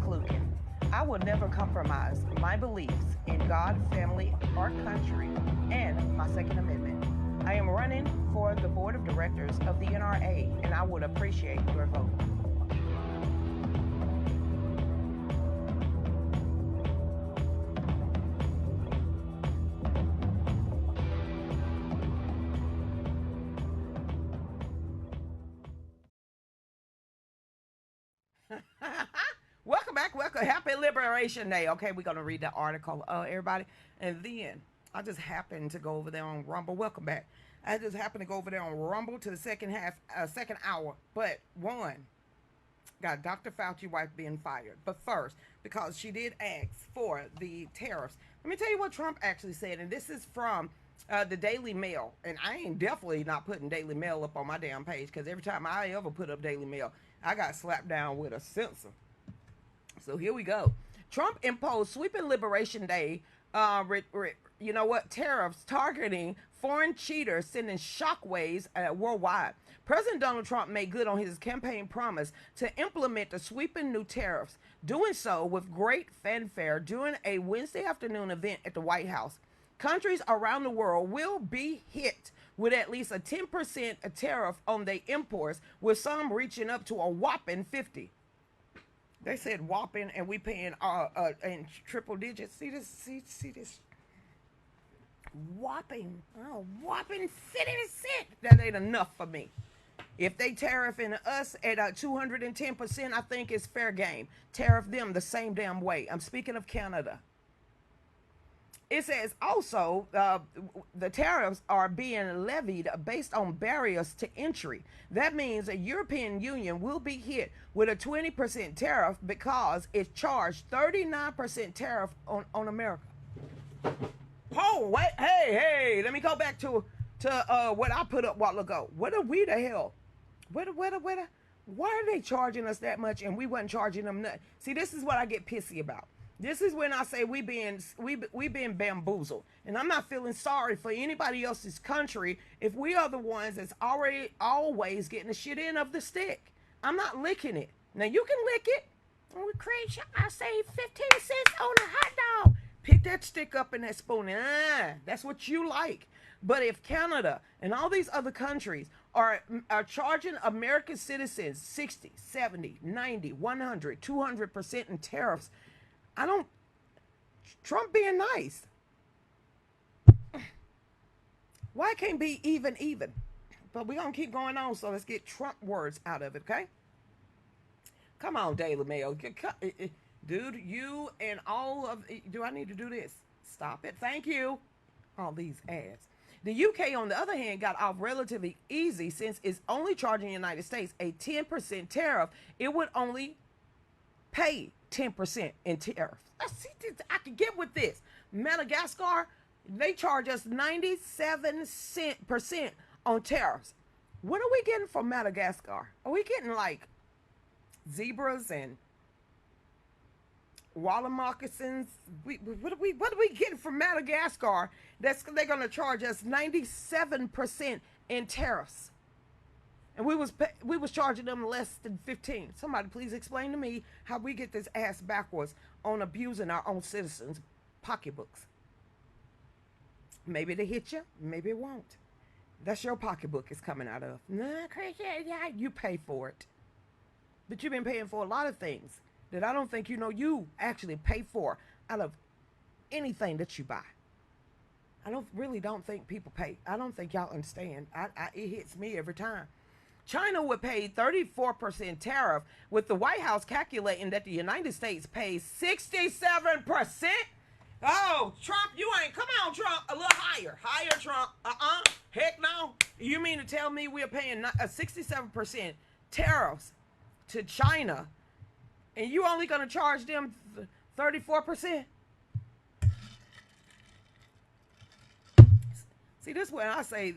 I will never compromise my beliefs in God, family, our country, and my Second Amendment. I am running for the board of directors of the NRA, and I would appreciate your vote. Welcome back. Welcome. Happy Liberation Day. Okay, we're going to read the article, everybody. And then I just happened to go over there on Rumble. Welcome back. I just happened to go over there on Rumble to the second hour. But one, got Dr. Fauci wife being fired. But first, because she did ask for the tariffs, let me tell you what Trump actually said. And this is from the Daily Mail. And I ain't definitely not putting Daily Mail up on my damn page because every time I ever put up Daily Mail, I got slapped down with a censor. So here we go. Trump imposed sweeping Liberation Day, tariffs targeting foreign cheaters, sending shockwaves worldwide. President Donald Trump made good on his campaign promise to implement the sweeping new tariffs, doing so with great fanfare during a Wednesday afternoon event at the White House. Countries around the world will be hit with at least a 10% tariff on their imports, with some reaching up to a whopping 50%. They said whopping, and we paying in triple digits. See this whopping, whopping 50%. That ain't enough for me. If they tariffing us at 210%, I think it's fair game. Tariff them the same damn way. I'm speaking of Canada. It says also the tariffs are being levied based on barriers to entry. That means the European Union will be hit with a 20% tariff because it charged 39% tariff on America. Oh, wait, hey, let me go back to what I put up a while ago. What are we the hell? Why are they charging us that much and we wasn't charging them nothing? See, this is what I get pissy about. This is when I say we being bamboozled, and I'm not feeling sorry for anybody else's country if we are the ones that's already always getting the shit in of the stick. I'm not licking it. Now you can lick it. Lucretia, I saved 15 cents on a hot dog. Pick that stick up and that spoon. That's what you like. But if Canada and all these other countries are charging American citizens 60, 70, 90, 100, 200% in tariffs, I don't. Trump being nice. Why it can't be even? But we're going to keep going on, so let's get Trump words out of it, okay? Come on, Daily Mail. Dude, you and all of... Do I need to do this? Stop it. Thank you. All these ads. The UK, on the other hand, got off relatively easy since it's only charging the United States a 10% tariff. It would only pay 10% in tariffs. I can get with this. Madagascar, they charge us 97% on tariffs. What are we getting from Madagascar? Are we getting like zebras and water moccasins? What are we getting from Madagascar they're going to charge us 97% in tariffs? And we was charging them less than 15. Somebody please explain to me how we get this ass backwards on abusing our own citizens' pocketbooks. Maybe they hit you, maybe it won't. That's your pocketbook it's coming out of. Nah, crazy, yeah, you pay for it. But you've been paying for a lot of things that I don't think you actually pay for out of anything that you buy. I don't think people pay. I don't think y'all understand. It hits me every time. China would pay 34% tariff, with the White House calculating that the United States pays 67%. Oh, Trump, you ain't. Come on, Trump. A little higher. Higher, Trump. Heck no. You mean to tell me we're paying a 67% tariffs to China, and you only going to charge them 34%? See, this is when I say...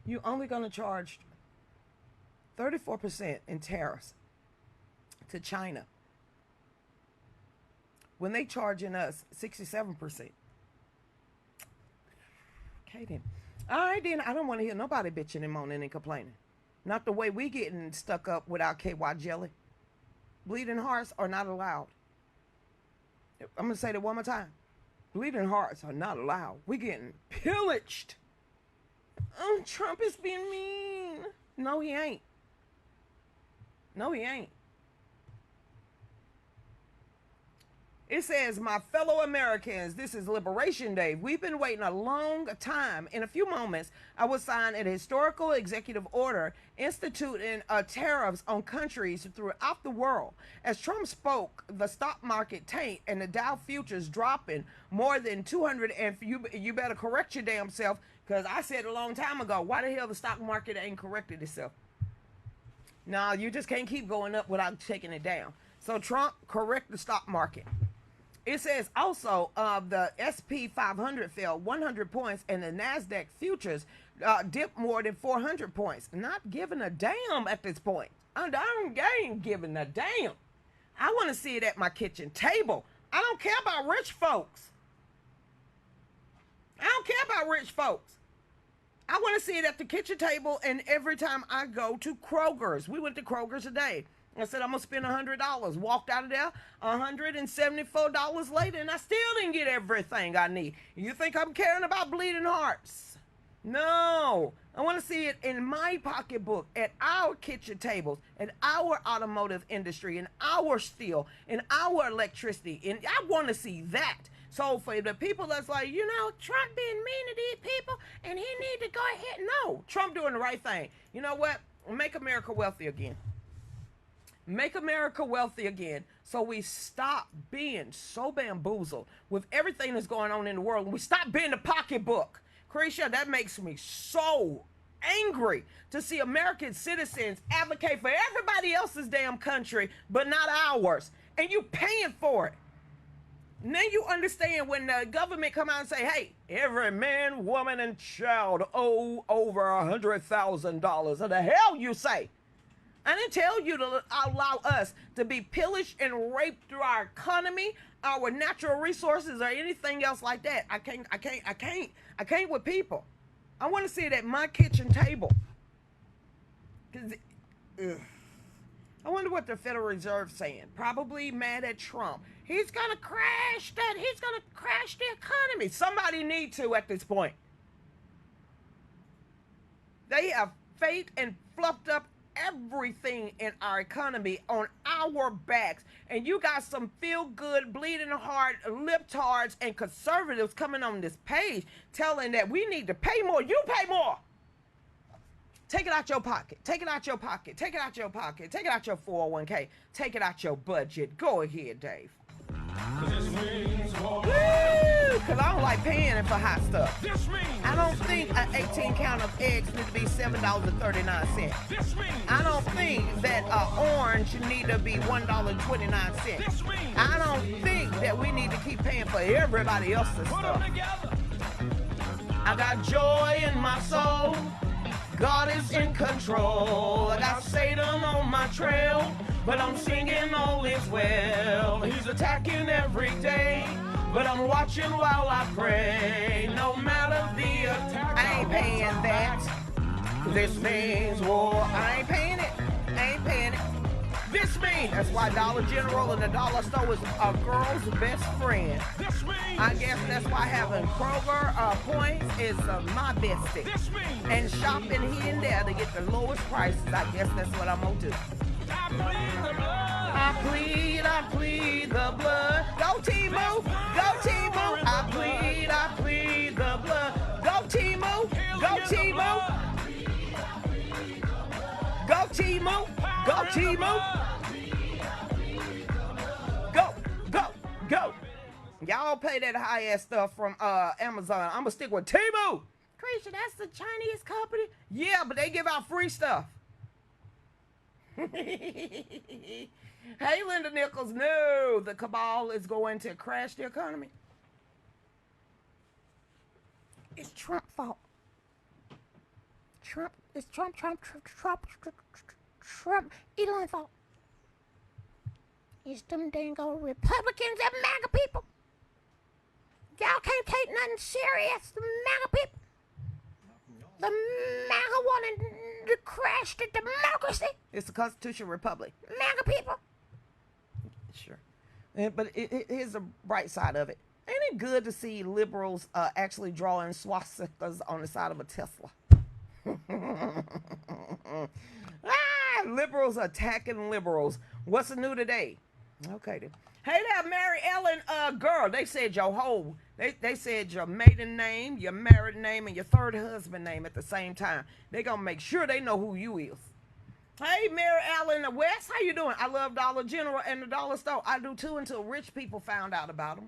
You're only going to charge 34% in tariffs to China when they charging us 67%. Okay then. All right then. I don't want to hear nobody bitching and moaning and complaining. Not the way we getting stuck up with our KY jelly. Bleeding hearts are not allowed. I'm going to say that one more time. Bleeding hearts are not allowed. We getting pillaged. Oh, Trump is being mean. No, he ain't. No, he ain't. It says, my fellow Americans, this is Liberation Day. We've been waiting a long time. In a few moments, I will sign an historical executive order instituting tariffs on countries throughout the world. As Trump spoke, the stock market tanked and the Dow futures dropping more than 200. And you better correct your damn self, because I said a long time ago, why the hell the stock market ain't corrected itself? No, you just can't keep going up without taking it down. So Trump, correct the stock market. It says also the SP 500 fell 100 points and the NASDAQ futures dipped more than 400 points. Not giving a damn at this point. I ain't giving a damn. I want to see it at my kitchen table. I don't care about rich folks. I don't care about rich folks. I want to see it at the kitchen table, and every time I go to Kroger's. We went to Kroger's today. I said, I'm going to spend $100. Walked out of there $174 later, and I still didn't get everything I need. You think I'm caring about bleeding hearts? No. I want to see it in my pocketbook, at our kitchen tables, at our automotive industry, in our steel, in our electricity. And I want to see that. So for the people that's like, Trump being mean to these people, and he need to go ahead. No, Trump doing the right thing. You know what? Make America wealthy again. Make America wealthy again, so we stop being so bamboozled with everything that's going on in the world. We stop being the pocketbook. Lucretia, that makes me so angry to see American citizens advocate for everybody else's damn country, but not ours. And you paying for it. Now you understand when the government come out and say, "Hey, every man, woman, and child owe over $100,000." What the hell you say? I didn't tell you to allow us to be pillaged and raped through our economy, our natural resources, or anything else like that. I can't with people. I want to see it at my kitchen table. 'Cause, I wonder what the Federal Reserve's saying. Probably mad at Trump. He's gonna crash that. He's gonna crash the economy. Somebody need to at this point. They have faked and fluffed up everything in our economy on our backs. And you got some feel-good, bleeding heart, libtards, and conservatives coming on this page telling that we need to pay more. You pay more. Take it out your pocket. Take it out your pocket. Take it out your pocket. Take it out your 401k. Take it out your budget. Go ahead, Dave. Woo! Because I don't like paying for hot stuff. I don't think an 18 count of eggs need to be $7.39. I don't think that an orange need to be $1.29. I don't think that we need to keep paying for everybody else's stuff. I got joy in my soul. God is in control. I got Satan on my trail, but I'm singing all is well. He's attacking every day, but I'm watching while I pray. No matter the attack, I ain't paying that. This means war. I ain't paying it. I ain't paying it. This means that's why Dollar General and the dollar store is a girl's best friend. I guess that's why having Kroger points is my bestie. And shopping here and there to get the lowest prices. I guess that's what I'm gonna do. I plead the blood. Go Timu, go Timu. I plead the blood. Go Timu, go Timu. Go Timu, go Timu. Go. Y'all pay that high ass stuff from Amazon. I'm gonna stick with Temu. Creature, that's the Chinese company. Yeah, but they give out free stuff. Hey, Linda Nichols, no, the cabal is going to crash the economy. It's Trump's fault. It's Trump, Elon's fault. It's them dango Republicans and MAGA people. Y'all can't take nothing serious. The MAGA people. The MAGA wanted to crash the democracy. It's the Constitutional Republic. MAGA people. Sure. But here's the bright side of it. Ain't it good to see liberals actually drawing swastikas on the side of a Tesla? Liberals attacking liberals. What's new today? Okay then. Hey there, Mary Ellen, girl. They said your whole, they said your maiden name, your married name, and your third husband name at the same time. They gonna make sure they know who you is. Hey, Mary Ellen West, how you doing? I love Dollar General and the dollar store. I do too until rich people found out about them.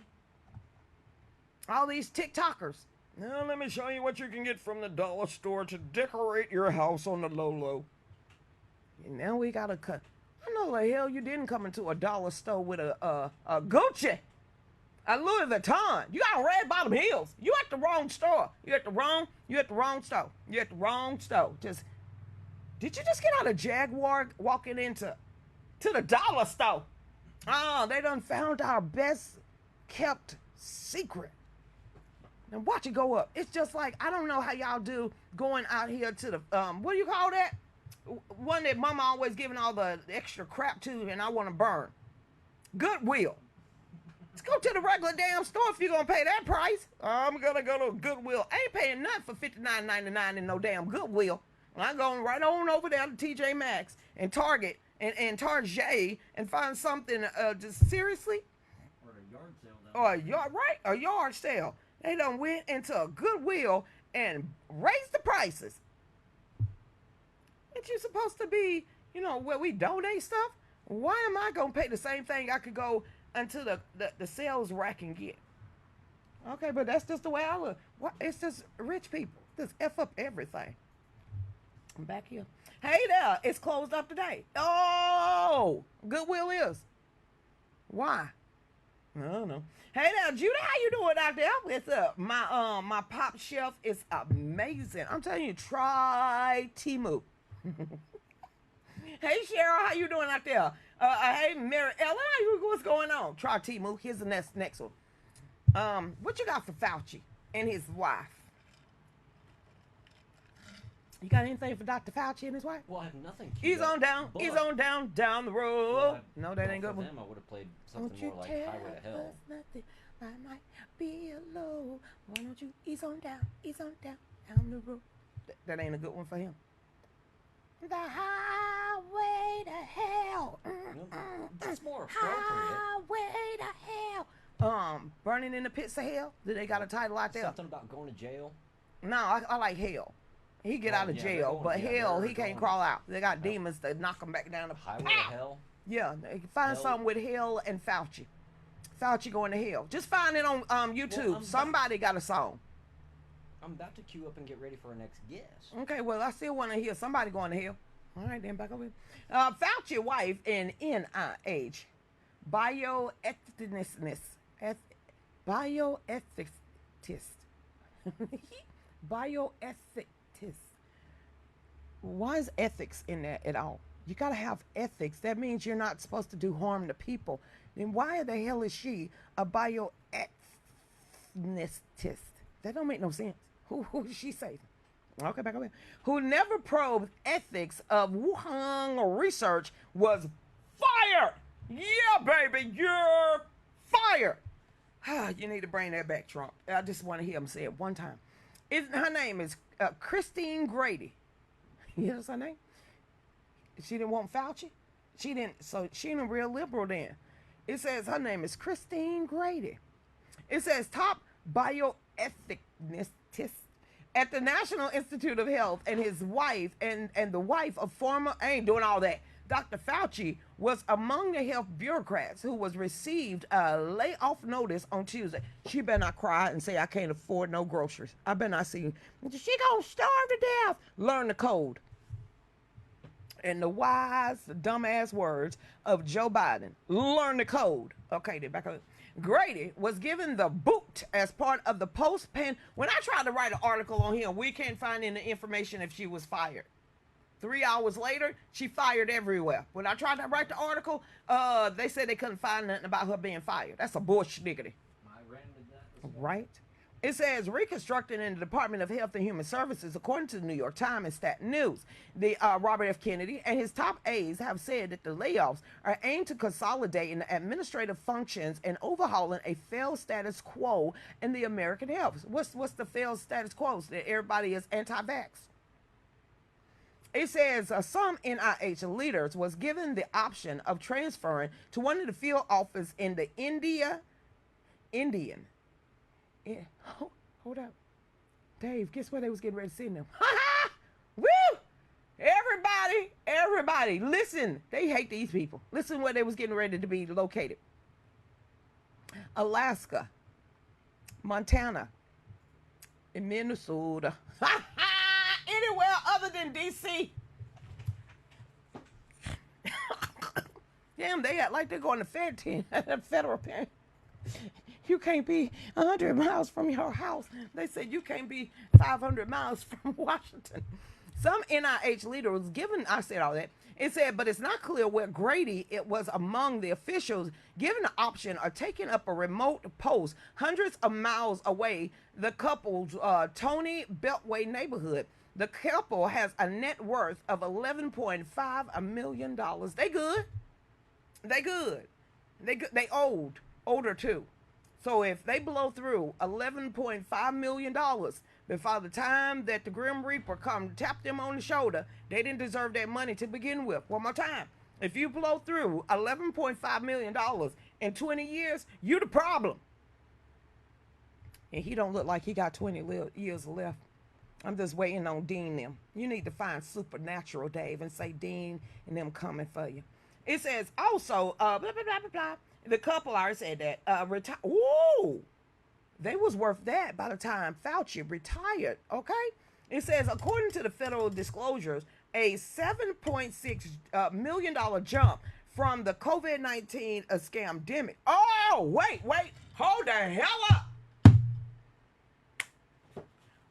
All these TikTokers. Now let me show you what you can get from the dollar store to decorate your house on the low. And now we gotta cut. I know the hell you didn't come into a dollar store with a Gucci, a Louis Vuitton. You got red bottom heels. You at the wrong store. You at the wrong store. Did you just get out of Jaguar walking into the dollar store? Oh, they done found our best kept secret. Now watch it go up. It's just like, I don't know how y'all do going out here to the, what do you call that? One that mama always giving all the extra crap to and I want to burn. Goodwill. Let's go to the regular damn store if you're going to pay that price. I'm going to go to Goodwill. I ain't paying nothing for $59.99 in no damn Goodwill. I'm going right on over there to TJ Maxx and Target and Target and find something, just seriously? Or a yard sale down Or a yard sale. They done went into a Goodwill and raised the prices. Ain't you supposed to be, where we donate stuff? Why am I going to pay the same thing I could go into the sales rack and get? Okay, but that's just the way I look. It's just rich people. Just F up everything. I'm back here. Hey there, it's closed up today. Oh, Goodwill is. Why? I don't know. Hey there, Judah, how you doing out there? What's up? My pop shelf is amazing. I'm telling you, try Timu. Hey Cheryl, how you doing out there? Hey Mary Ellen, what's going on? Try Timu. Here's the next one. What you got for Fauci and his wife? You got anything for Dr. Fauci and his wife? Well, I have nothing. He's on down. But, He's on down the road. well, no, that ain't for good one. them, I would have played Don't something you more like tell Highway to Hell. us nothing. I might be alone. Why don't you ease on down down the road. That ain't a good one for him. The highway to hell. That's more appropriate. Highway to hell. Burning in the pits of hell. Did they got a title out there? Something about going to jail. No, I like hell. He get out of Yeah, jail, they're but going- yeah, hell, they're he can't going- crawl out. They got demons that knock him back down. Highway to Pow! Hell. Yeah, they can find Hell. something with hell and Fauci. Fauci going to hell. Just find it on YouTube. I'm Somebody got a song. I'm about to queue up and get ready for our next guest. Okay, well, I still want to hear somebody going to hell. All right, then back over here. Fauci wife in NIH. Bioethicist. Bioethicist. Bioethicist. Why is ethics in there at all? You got to have ethics. That means you're not supposed to do harm to people. Then why the hell is she a bioethicist? That don't make no sense. Who did she say? Okay, back over here. Who never probed ethics of Wuhan research was fired. Yeah, baby, you're fired. You need to bring that back, Trump. I just want to hear him say it one time. Her name is Christine Grady. You know her name? She didn't want Fauci. She didn't. So she ain't a real liberal then. It says her name is Christine Grady. It says top bioethicist at the National Institute of Health, and his wife and the wife of former. I ain't doing all that. Dr. Fauci was among the health bureaucrats who was received a layoff notice on Tuesday. She better not cry and say I can't afford no groceries. I better not see. She gonna starve to death. Learn the code. In the wise, dumbass words of Joe Biden, learn the code. Okay, then back up. Grady was given the boot as part of the post-pan. When I tried to write an article on him, we can't find any information if she was fired. 3 hours later, she fired everywhere. When I tried to write the article, they said they couldn't find nothing about her being fired. That's a bullshit niggity. I ran into that as well. Right? It says reconstructing in the Department of Health and Human Services, according to the New York Times and Stat News. The Robert F. Kennedy and his top aides have said that the layoffs are aimed to consolidate in administrative functions and overhauling a failed status quo in the American health. What's the failed status quo? That everybody is anti-vax. It says some NIH leaders was given the option of transferring to one of the field offices in the Indian. Yeah. Hold up. Dave, guess what they was getting ready to send them? Woo! Everybody, listen. They hate these people. Listen where they was getting ready to be located. Alaska, Montana, and Minnesota. Anywhere other than D.C. Damn, they act like they're going to federal pen. You can't be 100 miles from your house. They said you can't be 500 miles from Washington. Some NIH leader was given, I said all that. It said, but it's not clear where Grady, it was among the officials given the option of taking up a remote post hundreds of miles away, the couple's Tony Beltway neighborhood. The couple has a net worth of $11.5 million. They good. They older too. So if they blow through $11.5 million before the time that the Grim Reaper come tap them on the shoulder, they didn't deserve that money to begin with. One more time. If you blow through $11.5 million in 20 years, you the problem. And he don't look like he got 20 years left. I'm just waiting on Dean them. You need to find Supernatural Dave and say Dean and them coming for you. It says also, blah, blah, blah, blah, blah. The couple, I already said that, Ooh, they was worth that by the time Fauci retired, okay? It says, according to the federal disclosures, a $7.6 million jump from the COVID-19 scamdemic. Oh, wait, hold the hell up.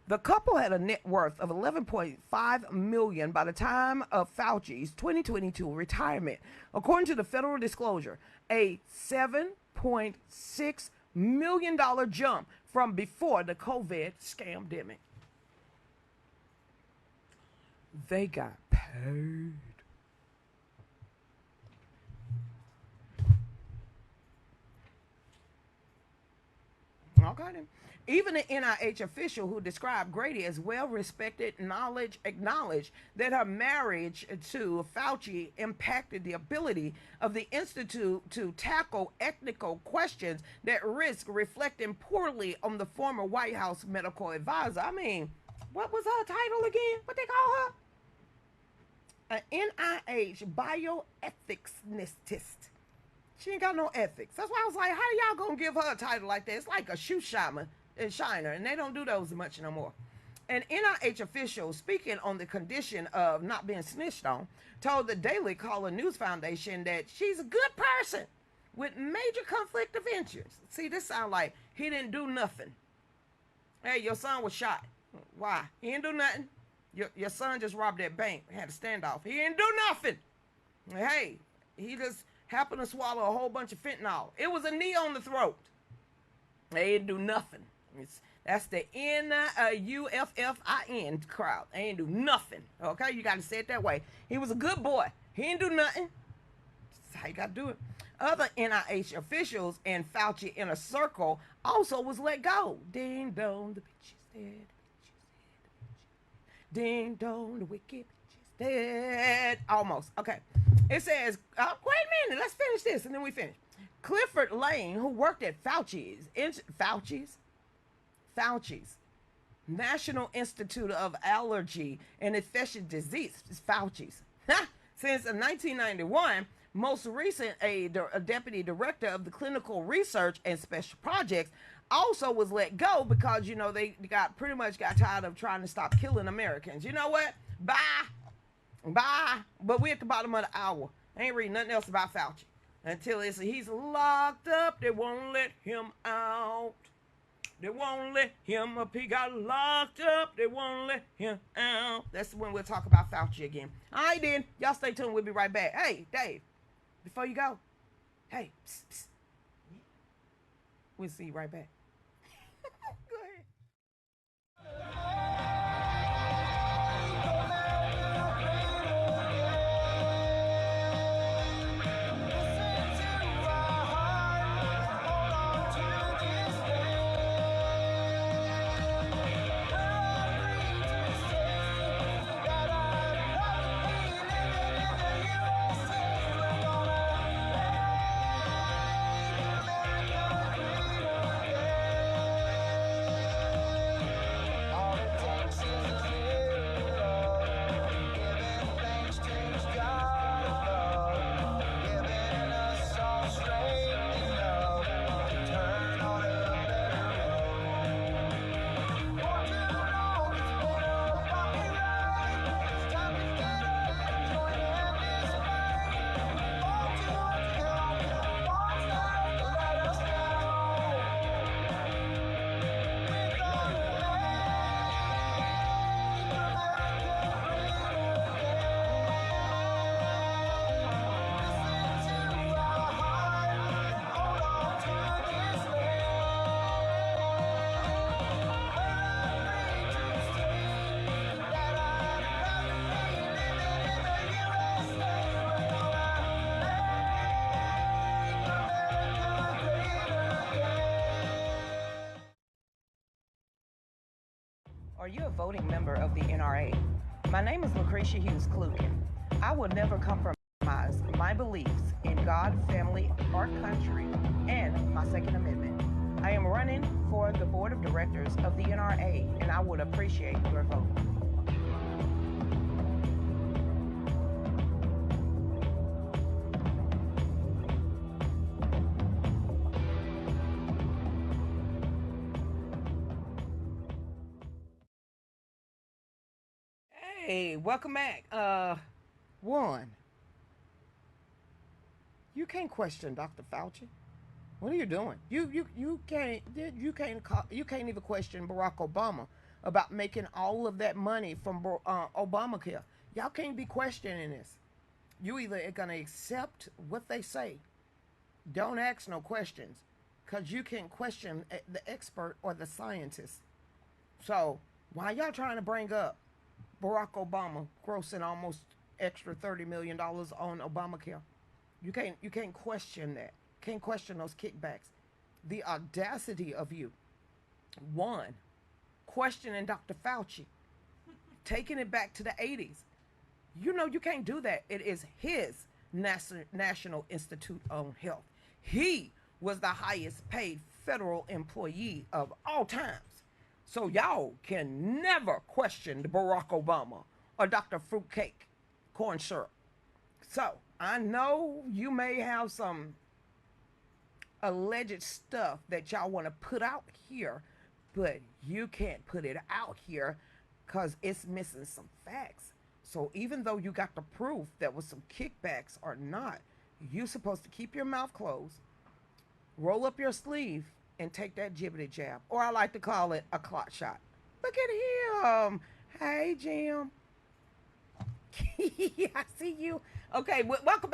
The couple had a net worth of $11.5 million by the time of Fauci's 2022 retirement, according to the federal disclosure, a $7.6 million jump from before the COVID scamdemic. They got paid. Okay then. Even an NIH official who described Grady as well-respected knowledge acknowledged that her marriage to Fauci impacted the ability of the institute to tackle ethical questions that risk reflecting poorly on the former White House medical advisor. I mean, what was her title again? What they call her? An NIH bioethicist. She ain't got no ethics. That's why I was like, how y'all gonna give her a title like that? It's like a shoe shiner, and they don't do those much no more. An NIH official speaking on the condition of not being snitched on told the Daily Caller News Foundation that she's a good person with major conflict of interest. See, this sound like he didn't do nothing. Hey, your son was shot. Why? He didn't do nothing. Your son just robbed that bank. Had a standoff. He didn't do nothing. Hey, he just happened to swallow a whole bunch of fentanyl. It was a knee on the throat. They didn't do nothing. That's the NUFFIN crowd. They ain't do nothing. Okay, you got to say it that way. He was a good boy. He didn't do nothing. That's how you got to do it. Other NIH officials and Fauci inner circle also was let go. Ding dong, the bitch is dead. Ding dong, the wicked bitch is dead. Almost. Okay. It says, wait a minute, let's finish this, and then we finish. Clifford Lane, who worked at Fauci's National Institute of Allergy and Infectious Disease, Fauci's, since 1991, most recent a deputy director of the clinical research and special projects, also was let go because, you know, they pretty much got tired of trying to stop killing Americans. You know what? Bye. But we're at the bottom of the hour. I ain't reading nothing else about Fauci. Until he's locked up, they won't let him out. They won't let him up. He got locked up. They won't let him out. That's when we'll talk about Fauci again. All right, then. Y'all stay tuned. We'll be right back. Hey, Dave, before you go. Hey, psst, psst. We'll see you right back. Go ahead. Are you a voting member of the NRA? My name is Lucretia Hughes. I will never compromise my beliefs in God, family, our country, and my Second Amendment. I am running for the board of directors of the NRA, and I would appreciate your vote. Hey, welcome back. One. You can't question Dr. Fauci. What are you doing? You can't even question Barack Obama about making all of that money from Obamacare. Y'all can't be questioning this. You either are gonna accept what they say, don't ask no questions, cause you can't question the expert or the scientist. So why y'all trying to bring up Barack Obama grossing almost extra $30 million on Obamacare? You can't question that. Can't question those kickbacks. The audacity of you, one, questioning Dr. Fauci, taking it back to the 80s. You know you can't do that. It is his National Institute on Health. He was the highest paid federal employee of all times. So y'all can never question Barack Obama or Dr. Fruitcake corn syrup. So I know you may have some alleged stuff that y'all want to put out here, but you can't put it out here because it's missing some facts. So even though you got the proof that was some kickbacks or not, you're supposed to keep your mouth closed, roll up your sleeve, and take that jibbity jab, or I like to call it a clot shot. Look at him. Hey, Jim. I see you. Okay, welcome back.